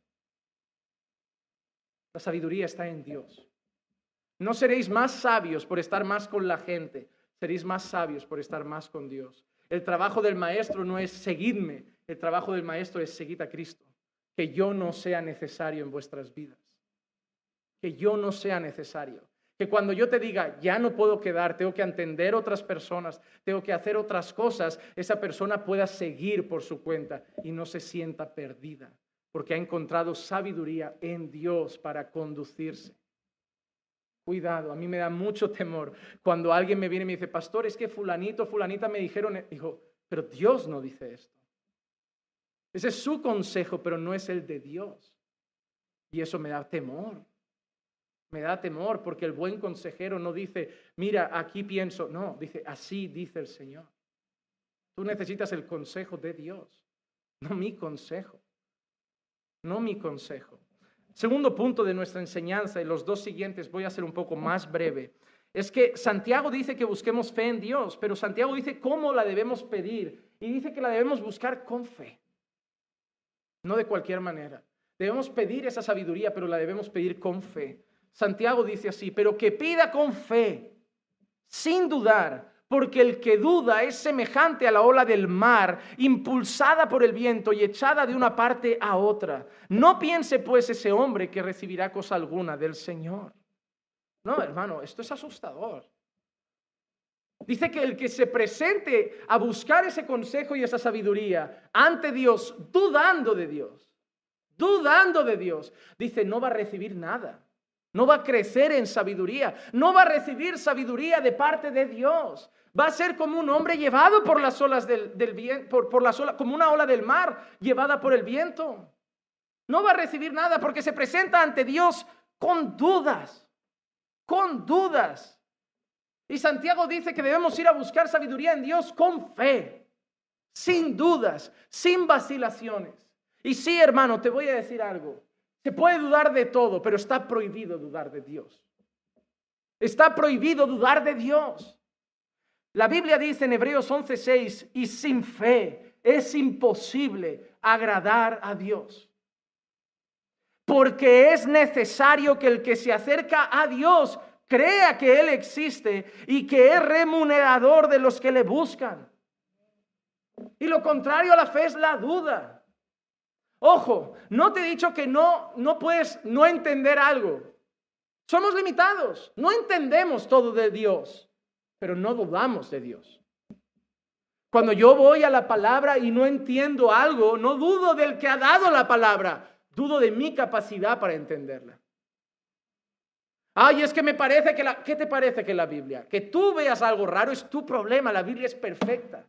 La sabiduría está en Dios. No seréis más sabios por estar más con la gente, seréis más sabios por estar más con Dios. El trabajo del maestro no es seguidme, el trabajo del maestro es seguid a Cristo. Que yo no sea necesario en vuestras vidas. Que yo no sea necesario. Que cuando yo te diga, ya no puedo quedar, tengo que atender otras personas, tengo que hacer otras cosas, esa persona pueda seguir por su cuenta y no se sienta perdida, porque ha encontrado sabiduría en Dios para conducirse. Cuidado, a mí me da mucho temor cuando alguien me viene y me dice, pastor, es que fulanito, fulanita me dijeron, dijo, pero Dios no dice esto. Ese es su consejo, pero no es el de Dios. Y eso me da temor. Me da temor porque el buen consejero no dice, mira, aquí pienso. No, dice, así dice el Señor. Tú necesitas el consejo de Dios, no mi consejo. No mi consejo. Segundo punto de nuestra enseñanza, y los dos siguientes voy a ser un poco más breve, es que Santiago dice que busquemos fe en Dios, pero Santiago dice cómo la debemos pedir y dice que la debemos buscar con fe, no de cualquier manera. Debemos pedir esa sabiduría, pero la debemos pedir con fe. Santiago dice así, pero que pida con fe, sin dudar, porque el que duda es semejante a la ola del mar, impulsada por el viento y echada de una parte a otra. No piense pues ese hombre que recibirá cosa alguna del Señor. No, hermano, esto es asustador. Dice que el que se presente a buscar ese consejo y esa sabiduría ante Dios, dudando de Dios, dice, no va a recibir nada. No va a crecer en sabiduría, no va a recibir sabiduría de parte de Dios. Va a ser como un hombre llevado por las olas del viento, como una ola del mar llevada por el viento. No va a recibir nada porque se presenta ante Dios con dudas. Y Santiago dice que debemos ir a buscar sabiduría en Dios con fe, sin dudas, sin vacilaciones. Y sí, hermano, te voy a decir algo. Se puede dudar de todo, pero está prohibido dudar de Dios. Está prohibido dudar de Dios. La Biblia dice en Hebreos 11:6, y sin fe es imposible agradar a Dios. Porque es necesario que el que se acerca a Dios crea que Él existe y que es remunerador de los que le buscan. Y lo contrario a la fe es la duda. Ojo, no te he dicho que no puedes no entender algo. Somos limitados, no entendemos todo de Dios, pero no dudamos de Dios. Cuando yo voy a la palabra y no entiendo algo, no dudo del que ha dado la palabra, dudo de mi capacidad para entenderla. Ay, es que me parece que ¿qué te parece que la Biblia? Que tú veas algo raro es tu problema, la Biblia es perfecta.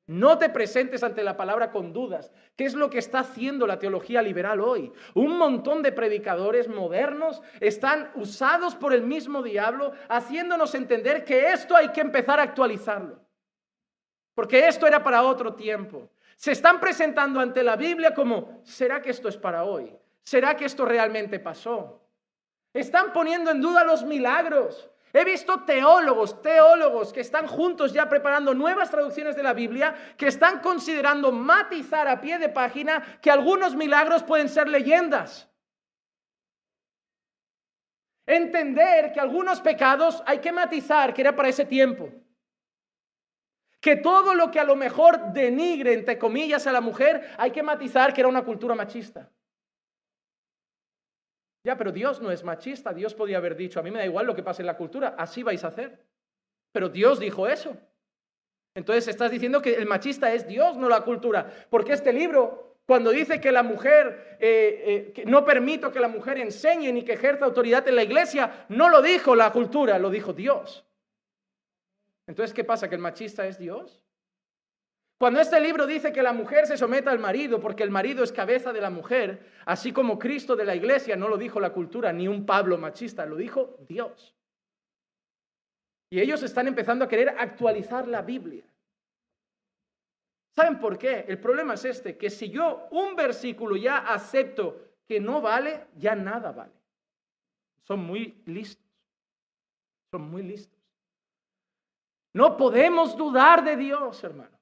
No te presentes ante la palabra con dudas. ¿Qué es lo que está haciendo la teología liberal hoy? Un montón de predicadores modernos están usados por el mismo diablo, haciéndonos entender que esto hay que empezar a actualizarlo. Porque esto era para otro tiempo. Se están presentando ante la Biblia como, ¿será que esto es para hoy? ¿Será que esto realmente pasó? Están poniendo en duda los milagros. He visto teólogos que están juntos ya preparando nuevas traducciones de la Biblia, que están considerando matizar a pie de página que algunos milagros pueden ser leyendas. Entender que algunos pecados hay que matizar, que era para ese tiempo. Que todo lo que a lo mejor denigre, entre comillas, a la mujer, hay que matizar que era una cultura machista. Ya, pero Dios no es machista. Dios podía haber dicho, a mí me da igual lo que pase en la cultura, así vais a hacer. Pero Dios dijo eso. Entonces estás diciendo que el machista es Dios, no la cultura. Porque este libro, cuando dice que la mujer, que no permito que la mujer enseñe ni que ejerza autoridad en la iglesia, no lo dijo la cultura, lo dijo Dios. Entonces, ¿qué pasa? ¿Que el machista es Dios? Cuando este libro dice que la mujer se someta al marido porque el marido es cabeza de la mujer, así como Cristo de la iglesia, no lo dijo la cultura, ni un Pablo machista, lo dijo Dios. Y ellos están empezando a querer actualizar la Biblia. ¿Saben por qué? El problema es este, que si yo un versículo ya acepto que no vale, ya nada vale. Son muy listos. Son muy listos. No podemos dudar de Dios, hermano.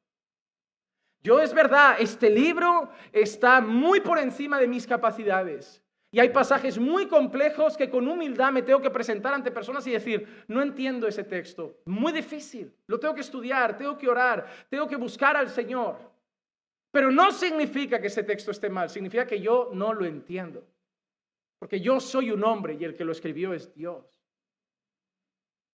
Yo es verdad, este libro está muy por encima de mis capacidades. Y hay pasajes muy complejos que con humildad me tengo que presentar ante personas y decir, no entiendo ese texto, muy difícil, lo tengo que estudiar, tengo que orar, tengo que buscar al Señor. Pero no significa que ese texto esté mal, significa que yo no lo entiendo. Porque yo soy un hombre y el que lo escribió es Dios.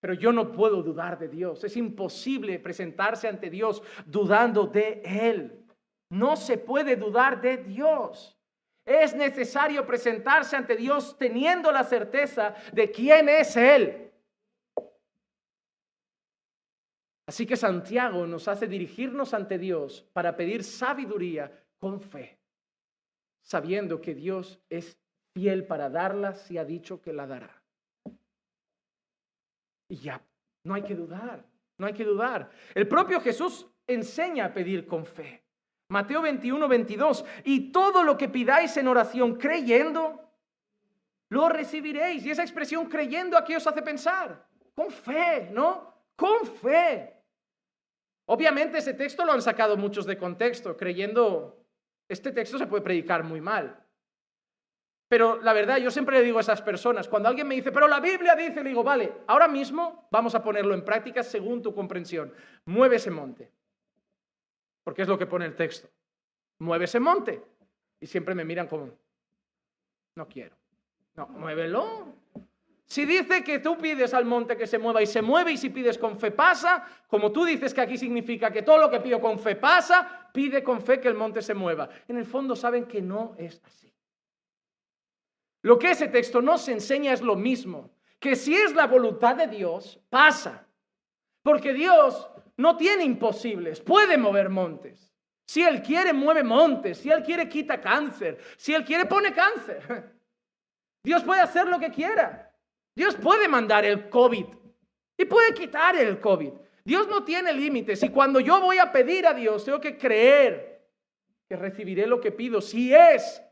Pero yo no puedo dudar de Dios. Es imposible presentarse ante Dios dudando de Él. No se puede dudar de Dios. Es necesario presentarse ante Dios teniendo la certeza de quién es Él. Así que Santiago nos hace dirigirnos ante Dios para pedir sabiduría con fe, sabiendo que Dios es fiel para darla si ha dicho que la dará. Y ya, no hay que dudar, no hay que dudar. El propio Jesús enseña a pedir con fe. Mateo 21, 22. Y todo lo que pidáis en oración creyendo, lo recibiréis. Y esa expresión creyendo, ¿a qué os hace pensar? Con fe, ¿no? Con fe. Obviamente ese texto lo han sacado muchos de contexto, creyendo, este texto se puede predicar muy mal. Pero la verdad, yo siempre le digo a esas personas, cuando alguien me dice, pero la Biblia dice, le digo, vale, ahora mismo vamos a ponerlo en práctica según tu comprensión. Mueve ese monte. Porque es lo que pone el texto. Mueve ese monte. Y siempre me miran como, no quiero. No, muévelo. Si dice que tú pides al monte que se mueva y se mueve, y si pides con fe pasa, como tú dices que aquí significa que todo lo que pido con fe pasa, pide con fe que el monte se mueva. En el fondo saben que no es así. Lo que ese texto nos enseña es lo mismo, que si es la voluntad de Dios, pasa. Porque Dios no tiene imposibles, puede mover montes. Si Él quiere, mueve montes. Si Él quiere, quita cáncer. Si Él quiere, pone cáncer. Dios puede hacer lo que quiera. Dios puede mandar el COVID y puede quitar el COVID. Dios no tiene límites y cuando yo voy a pedir a Dios, tengo que creer que recibiré lo que pido si es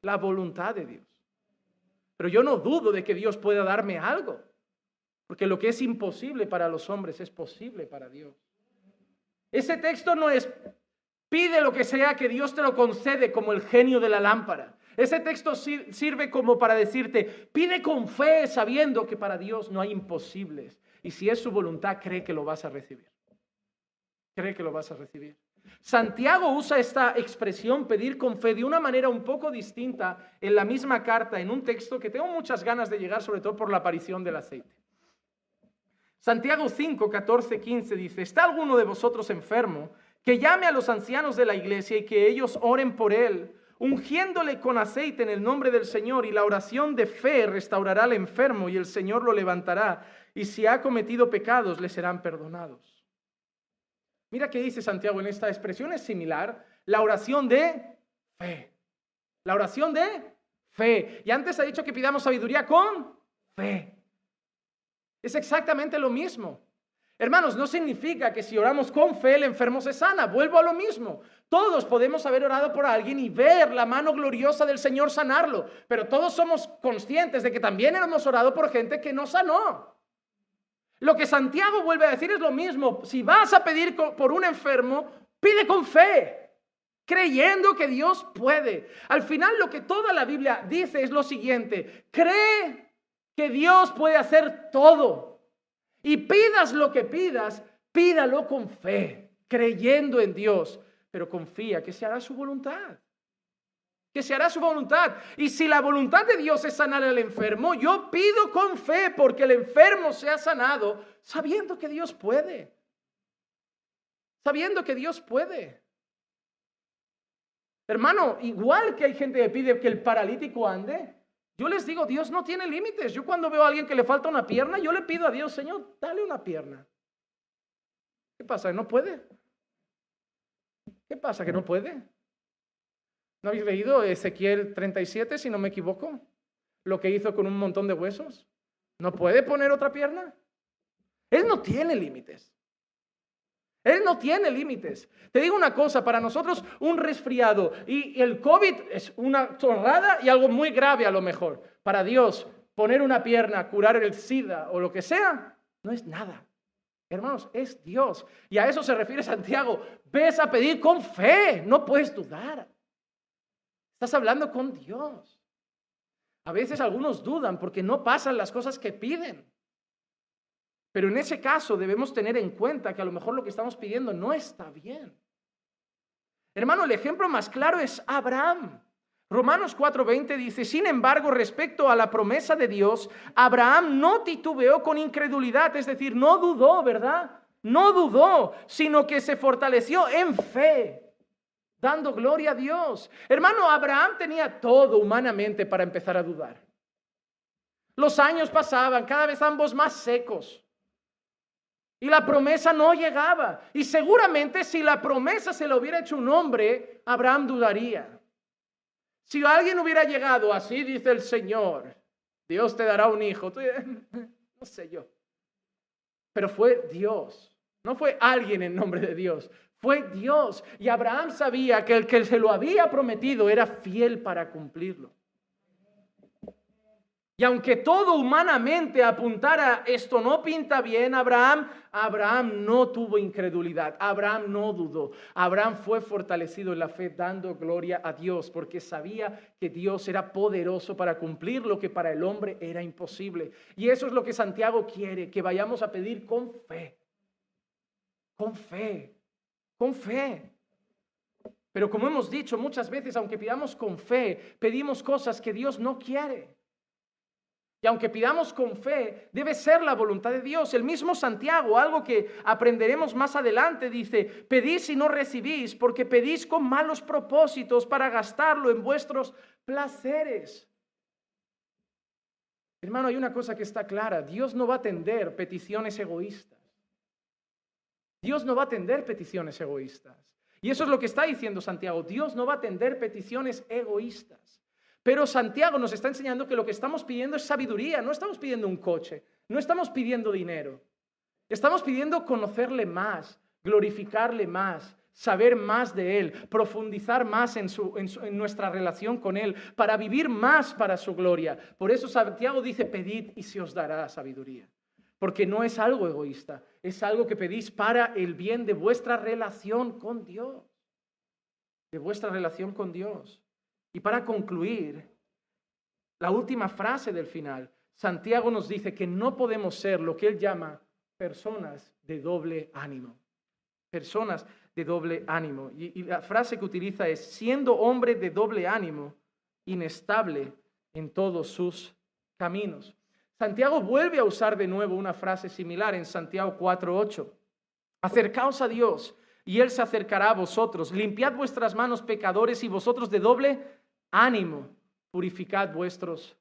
la voluntad de Dios. Pero yo no dudo de que Dios pueda darme algo, porque lo que es imposible para los hombres es posible para Dios. Ese texto no es pide lo que sea que Dios te lo concede como el genio de la lámpara. Ese texto sirve como para decirte, pide con fe sabiendo que para Dios no hay imposibles. Y si es su voluntad, cree que lo vas a recibir. Cree que lo vas a recibir. Santiago usa esta expresión, pedir con fe, de una manera un poco distinta en la misma carta, en un texto que tengo muchas ganas de llegar, sobre todo por la aparición del aceite. Santiago 5, 14, 15 dice, ¿está alguno de vosotros enfermo? Que llame a los ancianos de la iglesia y que ellos oren por él, ungiéndole con aceite en el nombre del Señor, y la oración de fe restaurará al enfermo y el Señor lo levantará, y si ha cometido pecados le serán perdonados. Mira qué dice Santiago en esta expresión, es similar, la oración de fe. La oración de fe. Y antes ha dicho que pidamos sabiduría con fe. Es exactamente lo mismo. Hermanos, no significa que si oramos con fe el enfermo se sana. Vuelvo a lo mismo. Todos podemos haber orado por alguien y ver la mano gloriosa del Señor sanarlo. Pero todos somos conscientes de que también hemos orado por gente que no sanó. Lo que Santiago vuelve a decir es lo mismo. Si vas a pedir por un enfermo, pide con fe, creyendo que Dios puede. Al final lo que toda la Biblia dice es lo siguiente. Cree que Dios puede hacer todo. Y pidas lo que pidas, pídalo con fe, creyendo en Dios. Pero confía que se hará su voluntad. Que se hará su voluntad. Y si la voluntad de Dios es sanar al enfermo, yo pido con fe porque el enfermo sea sanado, sabiendo que Dios puede. Sabiendo que Dios puede. Hermano, igual que hay gente que pide que el paralítico ande, yo les digo, Dios no tiene límites. Yo cuando veo a alguien que le falta una pierna, yo le pido a Dios, Señor, dale una pierna. ¿Qué pasa? ¿No puede? ¿Qué pasa? ¿Que no puede? ¿No habéis leído Ezequiel 37, si no me equivoco? Lo que hizo con un montón de huesos. ¿No puede poner otra pierna? Él no tiene límites. Él no tiene límites. Te digo una cosa, para nosotros un resfriado y el COVID es una chorrada y algo muy grave a lo mejor. Para Dios, poner una pierna, curar el SIDA o lo que sea, no es nada. Hermanos, es Dios. Y a eso se refiere Santiago. Ves a pedir con fe, no puedes dudar. Estás hablando con Dios. A veces algunos dudan porque no pasan las cosas que piden. Pero en ese caso debemos tener en cuenta que a lo mejor lo que estamos pidiendo no está bien. Hermano, el ejemplo más claro es Abraham. Romanos 4:20 dice, sin embargo, respecto a la promesa de Dios, Abraham no titubeó con incredulidad, es decir, no dudó, ¿verdad? No dudó, sino que se fortaleció en fe, dando gloria a Dios. Hermano, Abraham tenía todo humanamente para empezar a dudar. Los años pasaban, cada vez ambos más secos. Y la promesa no llegaba. Y seguramente si la promesa se la hubiera hecho un hombre, Abraham dudaría. Si alguien hubiera llegado, así dice el Señor, Dios te dará un hijo. No sé yo. Pero fue Dios. No fue alguien en nombre de Dios. Fue Dios. Y Abraham sabía que el que se lo había prometido era fiel para cumplirlo. Y aunque todo humanamente apuntara, esto no pinta bien, Abraham no tuvo incredulidad, Abraham no dudó. Abraham fue fortalecido en la fe dando gloria a Dios porque sabía que Dios era poderoso para cumplir lo que para el hombre era imposible. Y eso es lo que Santiago quiere, que vayamos a pedir con fe. Con fe, con fe. Pero como hemos dicho muchas veces, aunque pidamos con fe, pedimos cosas que Dios no quiere. Y aunque pidamos con fe, debe ser la voluntad de Dios. El mismo Santiago, algo que aprenderemos más adelante, dice, pedís y no recibís, porque pedís con malos propósitos para gastarlo en vuestros placeres. Hermano, hay una cosa que está clara, Dios no va a atender peticiones egoístas. Dios no va a atender peticiones egoístas. Y eso es lo que está diciendo Santiago, Dios no va a atender peticiones egoístas. Pero Santiago nos está enseñando que lo que estamos pidiendo es sabiduría, no estamos pidiendo un coche, no estamos pidiendo dinero. Estamos pidiendo conocerle más, glorificarle más, saber más de Él, profundizar más en nuestra relación con Él, para vivir más para su gloria. Por eso Santiago dice, pedid y se os dará sabiduría. Porque no es algo egoísta, es algo que pedís para el bien de vuestra relación con Dios. De vuestra relación con Dios. Y Y para concluir, la última frase del final, Santiago nos dice que no podemos ser lo que él llama personas de doble ánimo. Personas de doble ánimo. Y la frase que utiliza es, siendo hombre de doble ánimo, inestable en todos sus caminos. Santiago vuelve a usar de nuevo una frase similar en Santiago 4:8. Acercaos a Dios y Él se acercará a vosotros. Limpiad vuestras manos, pecadores, y vosotros de doble ánimo, purificad vuestros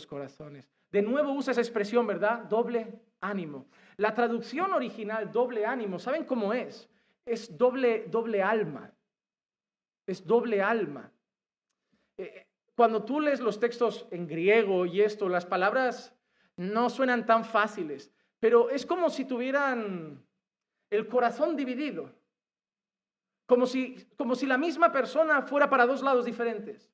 corazones. De nuevo usa esa expresión, ¿verdad? Doble ánimo. La traducción original, doble ánimo, ¿saben cómo es? Es doble alma. Es doble alma. Cuando tú lees los textos en griego y esto, las palabras no suenan tan fáciles, pero es como si tuvieran el corazón dividido. Como si la misma persona fuera para dos lados diferentes.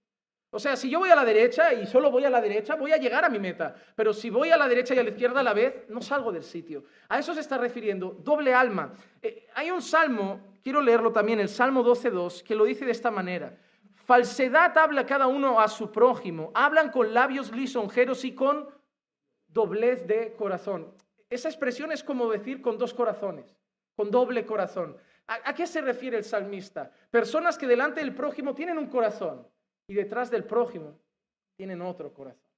O sea, si yo voy a la derecha y solo voy a la derecha, voy a llegar a mi meta. Pero si voy a la derecha y a la izquierda a la vez, no salgo del sitio. A eso se está refiriendo, doble alma. Hay un salmo, quiero leerlo también, el Salmo 12:2, que lo dice de esta manera. Falsedad habla cada uno a su prójimo. Hablan con labios lisonjeros y con doblez de corazón. Esa expresión es como decir con dos corazones, con doble corazón. ¿A qué se refiere el salmista? Personas que delante del prójimo tienen un corazón y detrás del prójimo tienen otro corazón.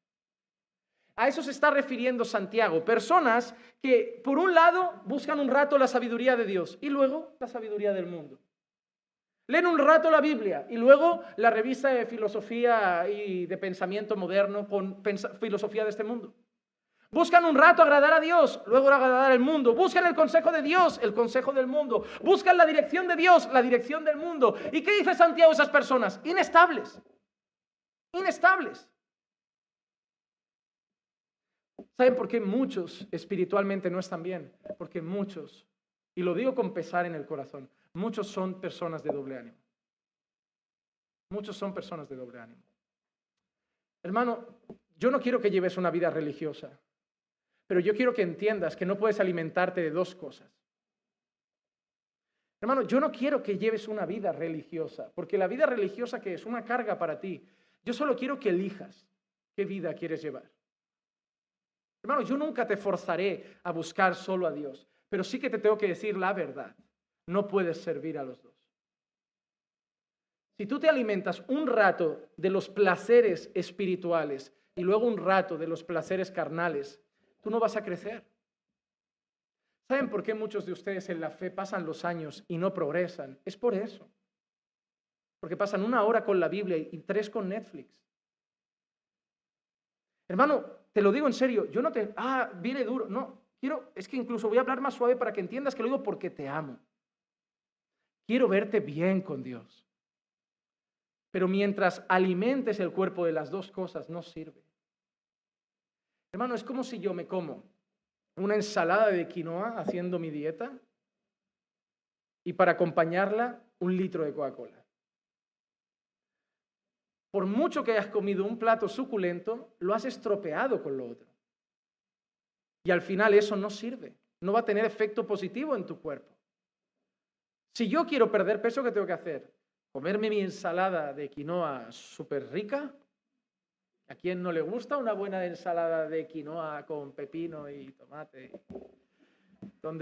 A eso se está refiriendo Santiago. Personas que por un lado buscan un rato la sabiduría de Dios y luego la sabiduría del mundo. Leen un rato la Biblia y luego la revista de filosofía y de pensamiento moderno con filosofía de este mundo. Buscan un rato agradar a Dios, luego agradar al mundo. Buscan el consejo de Dios, el consejo del mundo. Buscan la dirección de Dios, la dirección del mundo. ¿Y qué dice Santiago a esas personas? Inestables. Inestables. ¿Saben por qué muchos espiritualmente no están bien? Porque muchos, y lo digo con pesar en el corazón, muchos son personas de doble ánimo. Muchos son personas de doble ánimo. Hermano, yo no quiero que lleves una vida religiosa. Pero yo quiero que entiendas que no puedes alimentarte de dos cosas. Hermano, yo no quiero que lleves una vida religiosa, porque la vida religiosa que es una carga para ti. Yo solo quiero que elijas qué vida quieres llevar. Hermano, yo nunca te forzaré a buscar solo a Dios, pero sí que te tengo que decir la verdad. No puedes servir a los dos. Si tú te alimentas un rato de los placeres espirituales y luego un rato de los placeres carnales, tú no vas a crecer. ¿Saben por qué muchos de ustedes en la fe pasan los años y no progresan? Es por eso. Porque pasan 1 hora con la Biblia y 3 con Netflix. Hermano, te lo digo en serio, yo no te... viene duro. No, es que incluso voy a hablar más suave para que entiendas que lo digo porque te amo. Quiero verte bien con Dios. Pero mientras alimentes el cuerpo de las dos cosas, no sirve. Hermano, es como si yo me como una ensalada de quinoa haciendo mi dieta y para acompañarla 1 litro de Coca-Cola. Por mucho que hayas comido un plato suculento, lo has estropeado con lo otro. Y al final eso no sirve, no va a tener efecto positivo en tu cuerpo. Si yo quiero perder peso, ¿qué tengo que hacer? Comerme mi ensalada de quinoa súper rica. ¿A quién no le gusta una buena ensalada de quinoa con pepino y tomate?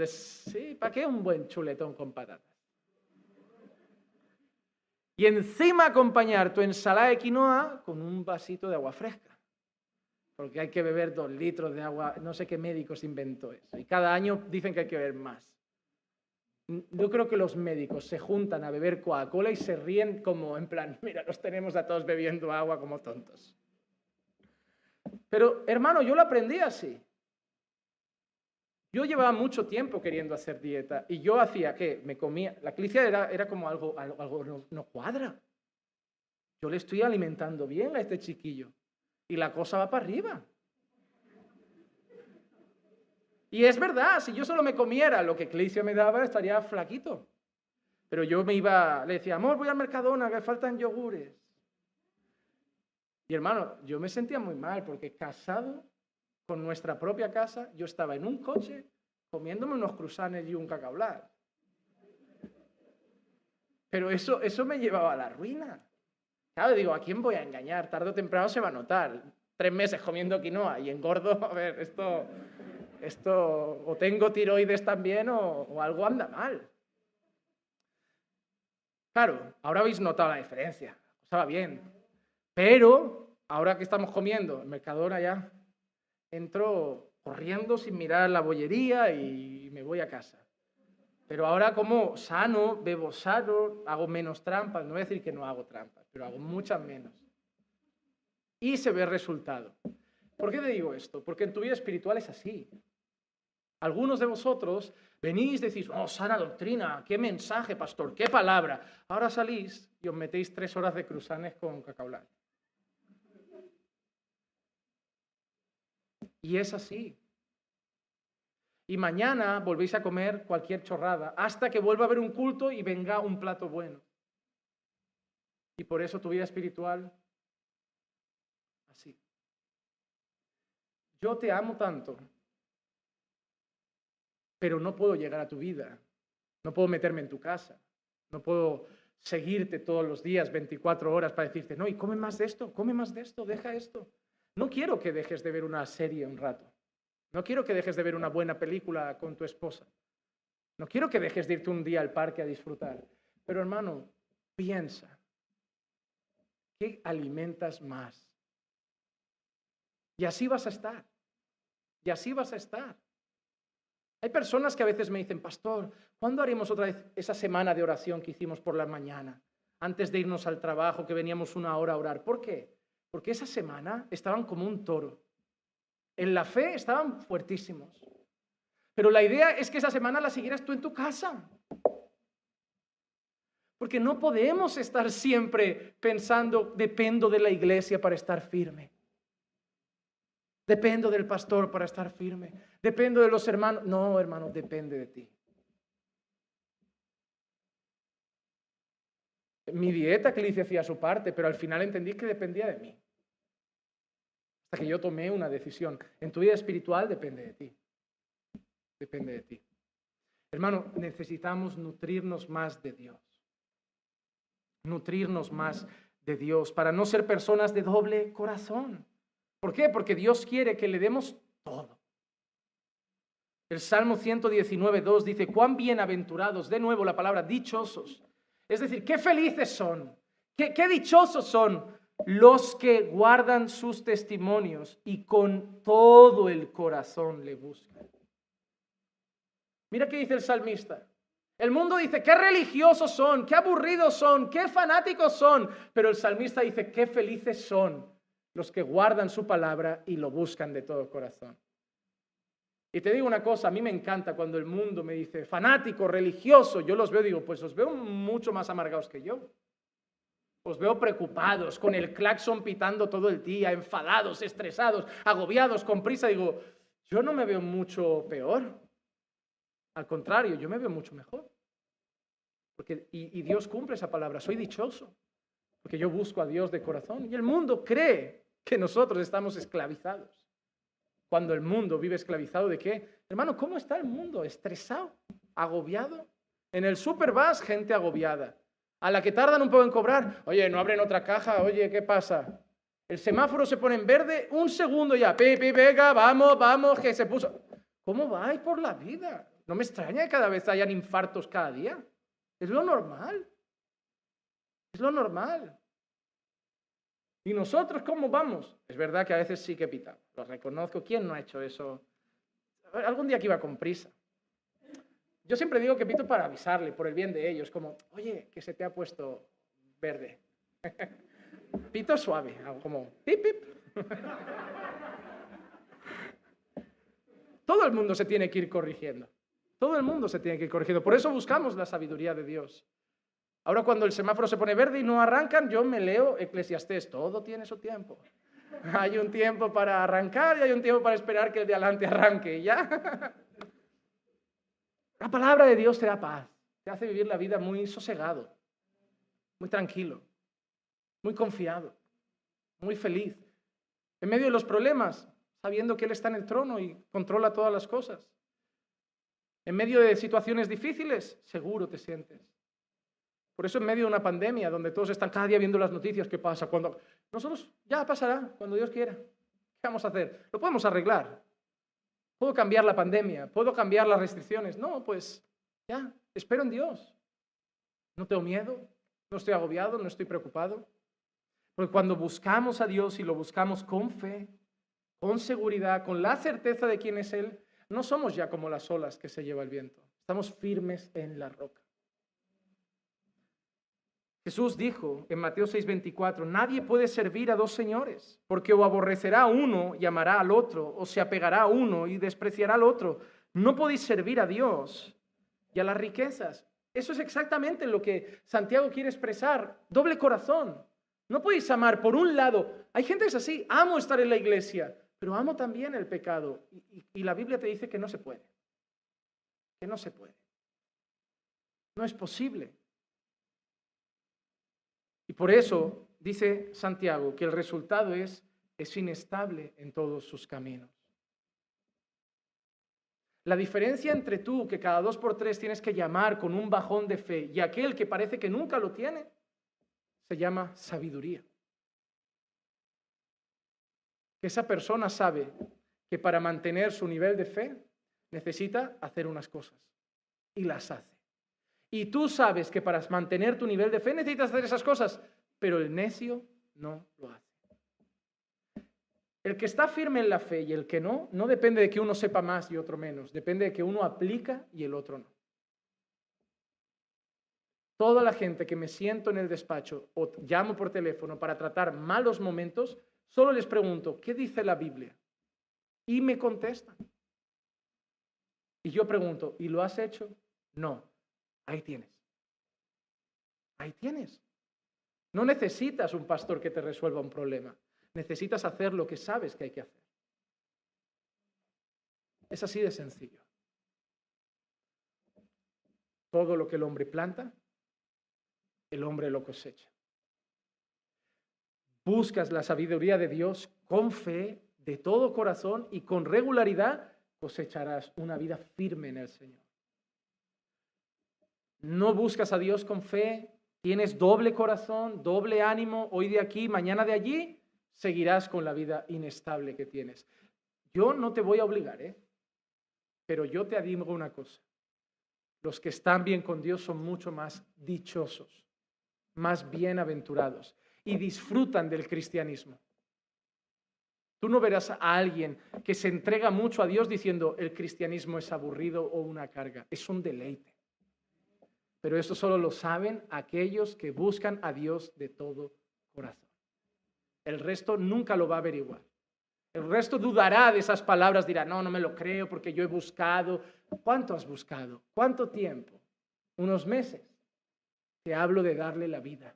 Sí, ¿para qué un buen chuletón con patatas? Y encima acompañar tu ensalada de quinoa con un vasito de agua fresca. Porque hay que beber 2 litros de agua, no sé qué médicos inventó eso. Y cada año dicen que hay que beber más. Yo creo que los médicos se juntan a beber Coca-Cola y se ríen como en plan, mira, los tenemos a todos bebiendo agua como tontos. Pero, hermano, yo lo aprendí así. Yo llevaba mucho tiempo queriendo hacer dieta y yo hacía que me comía, la clicia era como algo no cuadra. Yo le estoy alimentando bien a este chiquillo y la cosa va para arriba. Y es verdad, si yo solo me comiera lo que Clicia me daba, estaría flaquito. Pero yo le decía, amor, voy al Mercadona, que faltan yogures. Y hermano, yo me sentía muy mal porque casado con nuestra propia casa, yo estaba en un coche comiéndome unos cruzanes y un cacao Pero eso me llevaba a la ruina. Claro, digo, ¿a quién voy a engañar? Tarde o temprano se va a notar. 3 meses comiendo quinoa y engordo, a ver, esto o tengo tiroides también o algo anda mal. Claro, ahora habéis notado la diferencia, estaba bien. Pero ahora que estamos comiendo, el Mercadona ya, entro corriendo sin mirar la bollería y me voy a casa. Pero ahora como sano, bebo sano, hago menos trampas. No voy a decir que no hago trampas, pero hago muchas menos. Y se ve el resultado. ¿Por qué te digo esto? Porque en tu vida espiritual es así. Algunos de vosotros venís y decís, oh, sana doctrina, qué mensaje, pastor, qué palabra. Ahora salís y os metéis 3 horas de cruzanes con cacaulán. Y es así. Y mañana volvéis a comer cualquier chorrada hasta que vuelva a haber un culto y venga un plato bueno. Y por eso tu vida espiritual, así. Yo te amo tanto, pero no puedo llegar a tu vida. No puedo meterme en tu casa. No puedo seguirte todos los días, 24 horas, para decirte, no, y come más de esto, deja esto. No quiero que dejes de ver una serie un rato. No quiero que dejes de ver una buena película con tu esposa. No quiero que dejes de irte un día al parque a disfrutar. Pero hermano, piensa, ¿qué alimentas más? Y así vas a estar. Y así vas a estar. Hay personas que a veces me dicen, pastor, ¿cuándo haremos otra vez esa semana de oración que hicimos por la mañana? Antes de irnos al trabajo, que veníamos 1 hora a orar. ¿Por qué? Porque esa semana estaban como un toro. En la fe estaban fuertísimos. Pero la idea es que esa semana la siguieras tú en tu casa. Porque no podemos estar siempre pensando, dependo de la iglesia para estar firme. Dependo del pastor para estar firme. Dependo de los hermanos. No, hermano, depende de ti. Mi dieta que le hice hacía su parte, pero al final entendí que dependía de mí. Hasta que yo tomé una decisión. En tu vida espiritual depende de ti. Depende de ti. Hermano, necesitamos nutrirnos más de Dios. Nutrirnos más de Dios para no ser personas de doble corazón. ¿Por qué? Porque Dios quiere que le demos todo. El Salmo 119:2 dice, cuán bienaventurados, de nuevo la palabra dichosos. Es decir, qué felices son, qué dichosos son los que guardan sus testimonios y con todo el corazón le buscan. Mira qué dice el salmista. El mundo dice, qué religiosos son, qué aburridos son, qué fanáticos son. Pero el salmista dice, qué felices son los que guardan su palabra y lo buscan de todo corazón. Y te digo una cosa, a mí me encanta cuando el mundo me dice, fanático, religioso, yo los veo, digo, pues os veo mucho más amargados que yo. Os veo preocupados, con el claxon pitando todo el día, enfadados, estresados, agobiados, con prisa. Digo, yo no me veo mucho peor. Al contrario, yo me veo mucho mejor. Y Dios cumple esa palabra, soy dichoso, porque yo busco a Dios de corazón. Y el mundo cree que nosotros estamos esclavizados. Cuando el mundo vive esclavizado, ¿de qué? Hermano, ¿cómo está el mundo? ¿Estresado? ¿Agobiado? En el súper vas, gente agobiada. A la que tardan un poco en cobrar, oye, no abren otra caja, oye, ¿qué pasa? El semáforo se pone en verde, 1 segundo ya, pipi, venga, vamos, que se puso. ¿Cómo vais por la vida? No me extraña que cada vez hayan infartos cada día. Es lo normal. Es lo normal. ¿Y nosotros cómo vamos? Es verdad que a veces sí que pitamos. Lo reconozco. ¿Quién no ha hecho eso? Algún día que iba con prisa. Yo siempre digo que pito para avisarle, por el bien de ellos. Como, oye, que se te ha puesto verde. Pito suave. Hago como, pip, pip. Todo el mundo se tiene que ir corrigiendo. Todo el mundo se tiene que ir corrigiendo. Por eso buscamos la sabiduría de Dios. Ahora cuando el semáforo se pone verde y no arrancan, yo me leo Eclesiastés. Todo tiene su tiempo. Hay un tiempo para arrancar y hay un tiempo para esperar que el de adelante arranque. ¿Ya? La palabra de Dios te da paz. Te hace vivir la vida muy sosegado, muy tranquilo, muy confiado, muy feliz. En medio de los problemas, sabiendo que Él está en el trono y controla todas las cosas. En medio de situaciones difíciles, seguro te sientes. Por eso en medio de una pandemia, donde todos están cada día viendo las noticias, ¿qué pasa? Cuando nosotros ya pasará, cuando Dios quiera. ¿Qué vamos a hacer? Lo podemos arreglar. ¿Puedo cambiar la pandemia? ¿Puedo cambiar las restricciones? No, pues ya, espero en Dios. No tengo miedo, no estoy agobiado, no estoy preocupado. Porque cuando buscamos a Dios y lo buscamos con fe, con seguridad, con la certeza de quién es Él, no somos ya como las olas que se lleva el viento. Estamos firmes en la roca. Jesús dijo en Mateo 6:24, nadie puede servir a dos señores, porque o aborrecerá a uno y amará al otro, o se apegará a uno y despreciará al otro. No podéis servir a Dios y a las riquezas. Eso es exactamente lo que Santiago quiere expresar, doble corazón. No podéis amar, por un lado, hay gente que es así, amo estar en la iglesia, pero amo también el pecado. Y la Biblia te dice que no se puede, que no se puede. No es posible. Y por eso dice Santiago que el resultado es inestable en todos sus caminos. La diferencia entre tú, que cada 2 por 3 tienes que llamar con un bajón de fe, y aquel que parece que nunca lo tiene, se llama sabiduría. Que esa persona sabe que para mantener su nivel de fe necesita hacer unas cosas y las hace. Y tú sabes que para mantener tu nivel de fe necesitas hacer esas cosas, pero el necio no lo hace. El que está firme en la fe y el que no depende de que uno sepa más y otro menos, depende de que uno aplica y el otro no. Toda la gente que me siento en el despacho o llamo por teléfono para tratar malos momentos, solo les pregunto, ¿qué dice la Biblia? Y me contestan. Y yo pregunto, ¿y lo has hecho? No. Ahí tienes. Ahí tienes. No necesitas un pastor que te resuelva un problema. Necesitas hacer lo que sabes que hay que hacer. Es así de sencillo. Todo lo que el hombre planta, el hombre lo cosecha. Buscas la sabiduría de Dios con fe, de todo corazón y con regularidad, cosecharás una vida firme en el Señor. No buscas a Dios con fe, tienes doble corazón, doble ánimo, hoy de aquí, mañana de allí, seguirás con la vida inestable que tienes. Yo no te voy a obligar, pero yo te digo una cosa. Los que están bien con Dios son mucho más dichosos, más bienaventurados y disfrutan del cristianismo. Tú no verás a alguien que se entrega mucho a Dios diciendo el cristianismo es aburrido o una carga, es un deleite. Pero eso solo lo saben aquellos que buscan a Dios de todo corazón. El resto nunca lo va a averiguar. El resto dudará de esas palabras, dirá, no me lo creo porque yo he buscado. ¿Cuánto has buscado? ¿Cuánto tiempo? Unos meses. Te hablo de darle la vida,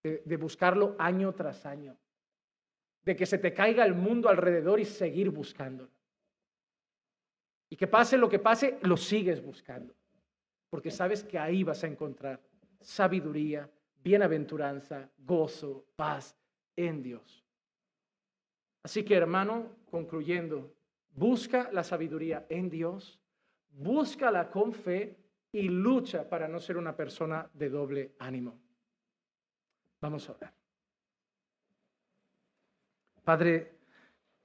de buscarlo año tras año, de que se te caiga el mundo alrededor y seguir buscándolo. Y que pase lo que pase, lo sigues buscando. Porque sabes que ahí vas a encontrar sabiduría, bienaventuranza, gozo, paz en Dios. Así que, hermano, concluyendo, busca la sabiduría en Dios, búscala con fe y lucha para no ser una persona de doble ánimo. Vamos a orar. Padre,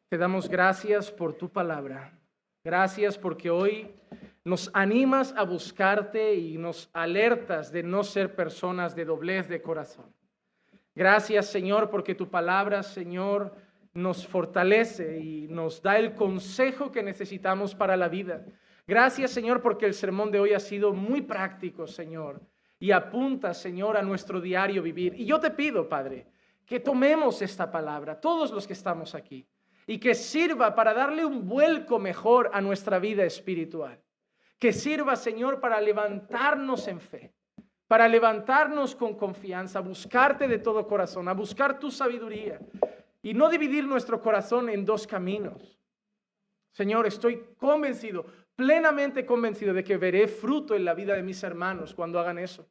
te damos gracias por tu palabra. Gracias porque hoy nos animas a buscarte y nos alertas de no ser personas de doblez de corazón. Gracias, Señor, porque tu palabra, Señor, nos fortalece y nos da el consejo que necesitamos para la vida. Gracias, Señor, porque el sermón de hoy ha sido muy práctico, Señor, y apunta, Señor, a nuestro diario vivir. Y yo te pido, Padre, que tomemos esta palabra, todos los que estamos aquí, y que sirva para darle un vuelco mejor a nuestra vida espiritual. Que sirva, Señor, para levantarnos en fe, para levantarnos con confianza, a buscarte de todo corazón, a buscar tu sabiduría y no dividir nuestro corazón en dos caminos. Señor, estoy convencido, plenamente convencido de que veré fruto en la vida de mis hermanos cuando hagan eso.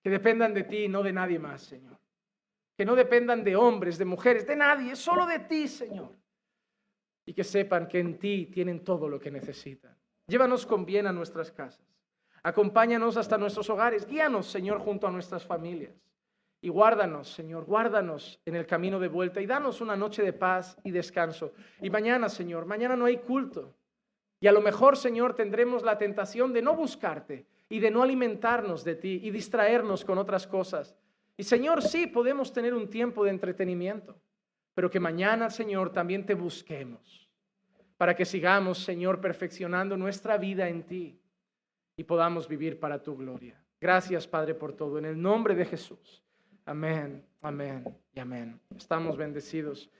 Que dependan de ti y no de nadie más, Señor. Que no dependan de hombres, de mujeres, de nadie, solo de ti, Señor. Y que sepan que en ti tienen todo lo que necesitan. Llévanos con bien a nuestras casas. Acompáñanos hasta nuestros hogares. Guíanos, Señor, junto a nuestras familias. Y guárdanos, Señor, guárdanos en el camino de vuelta y danos una noche de paz y descanso. Y mañana, Señor, mañana no hay culto. Y a lo mejor, Señor, tendremos la tentación de no buscarte y de no alimentarnos de ti y distraernos con otras cosas. Y, Señor, sí, podemos tener un tiempo de entretenimiento, pero que mañana, Señor, también te busquemos para que sigamos, Señor, perfeccionando nuestra vida en ti y podamos vivir para tu gloria. Gracias, Padre, por todo. En el nombre de Jesús. Amén, amén y amén. Estamos bendecidos.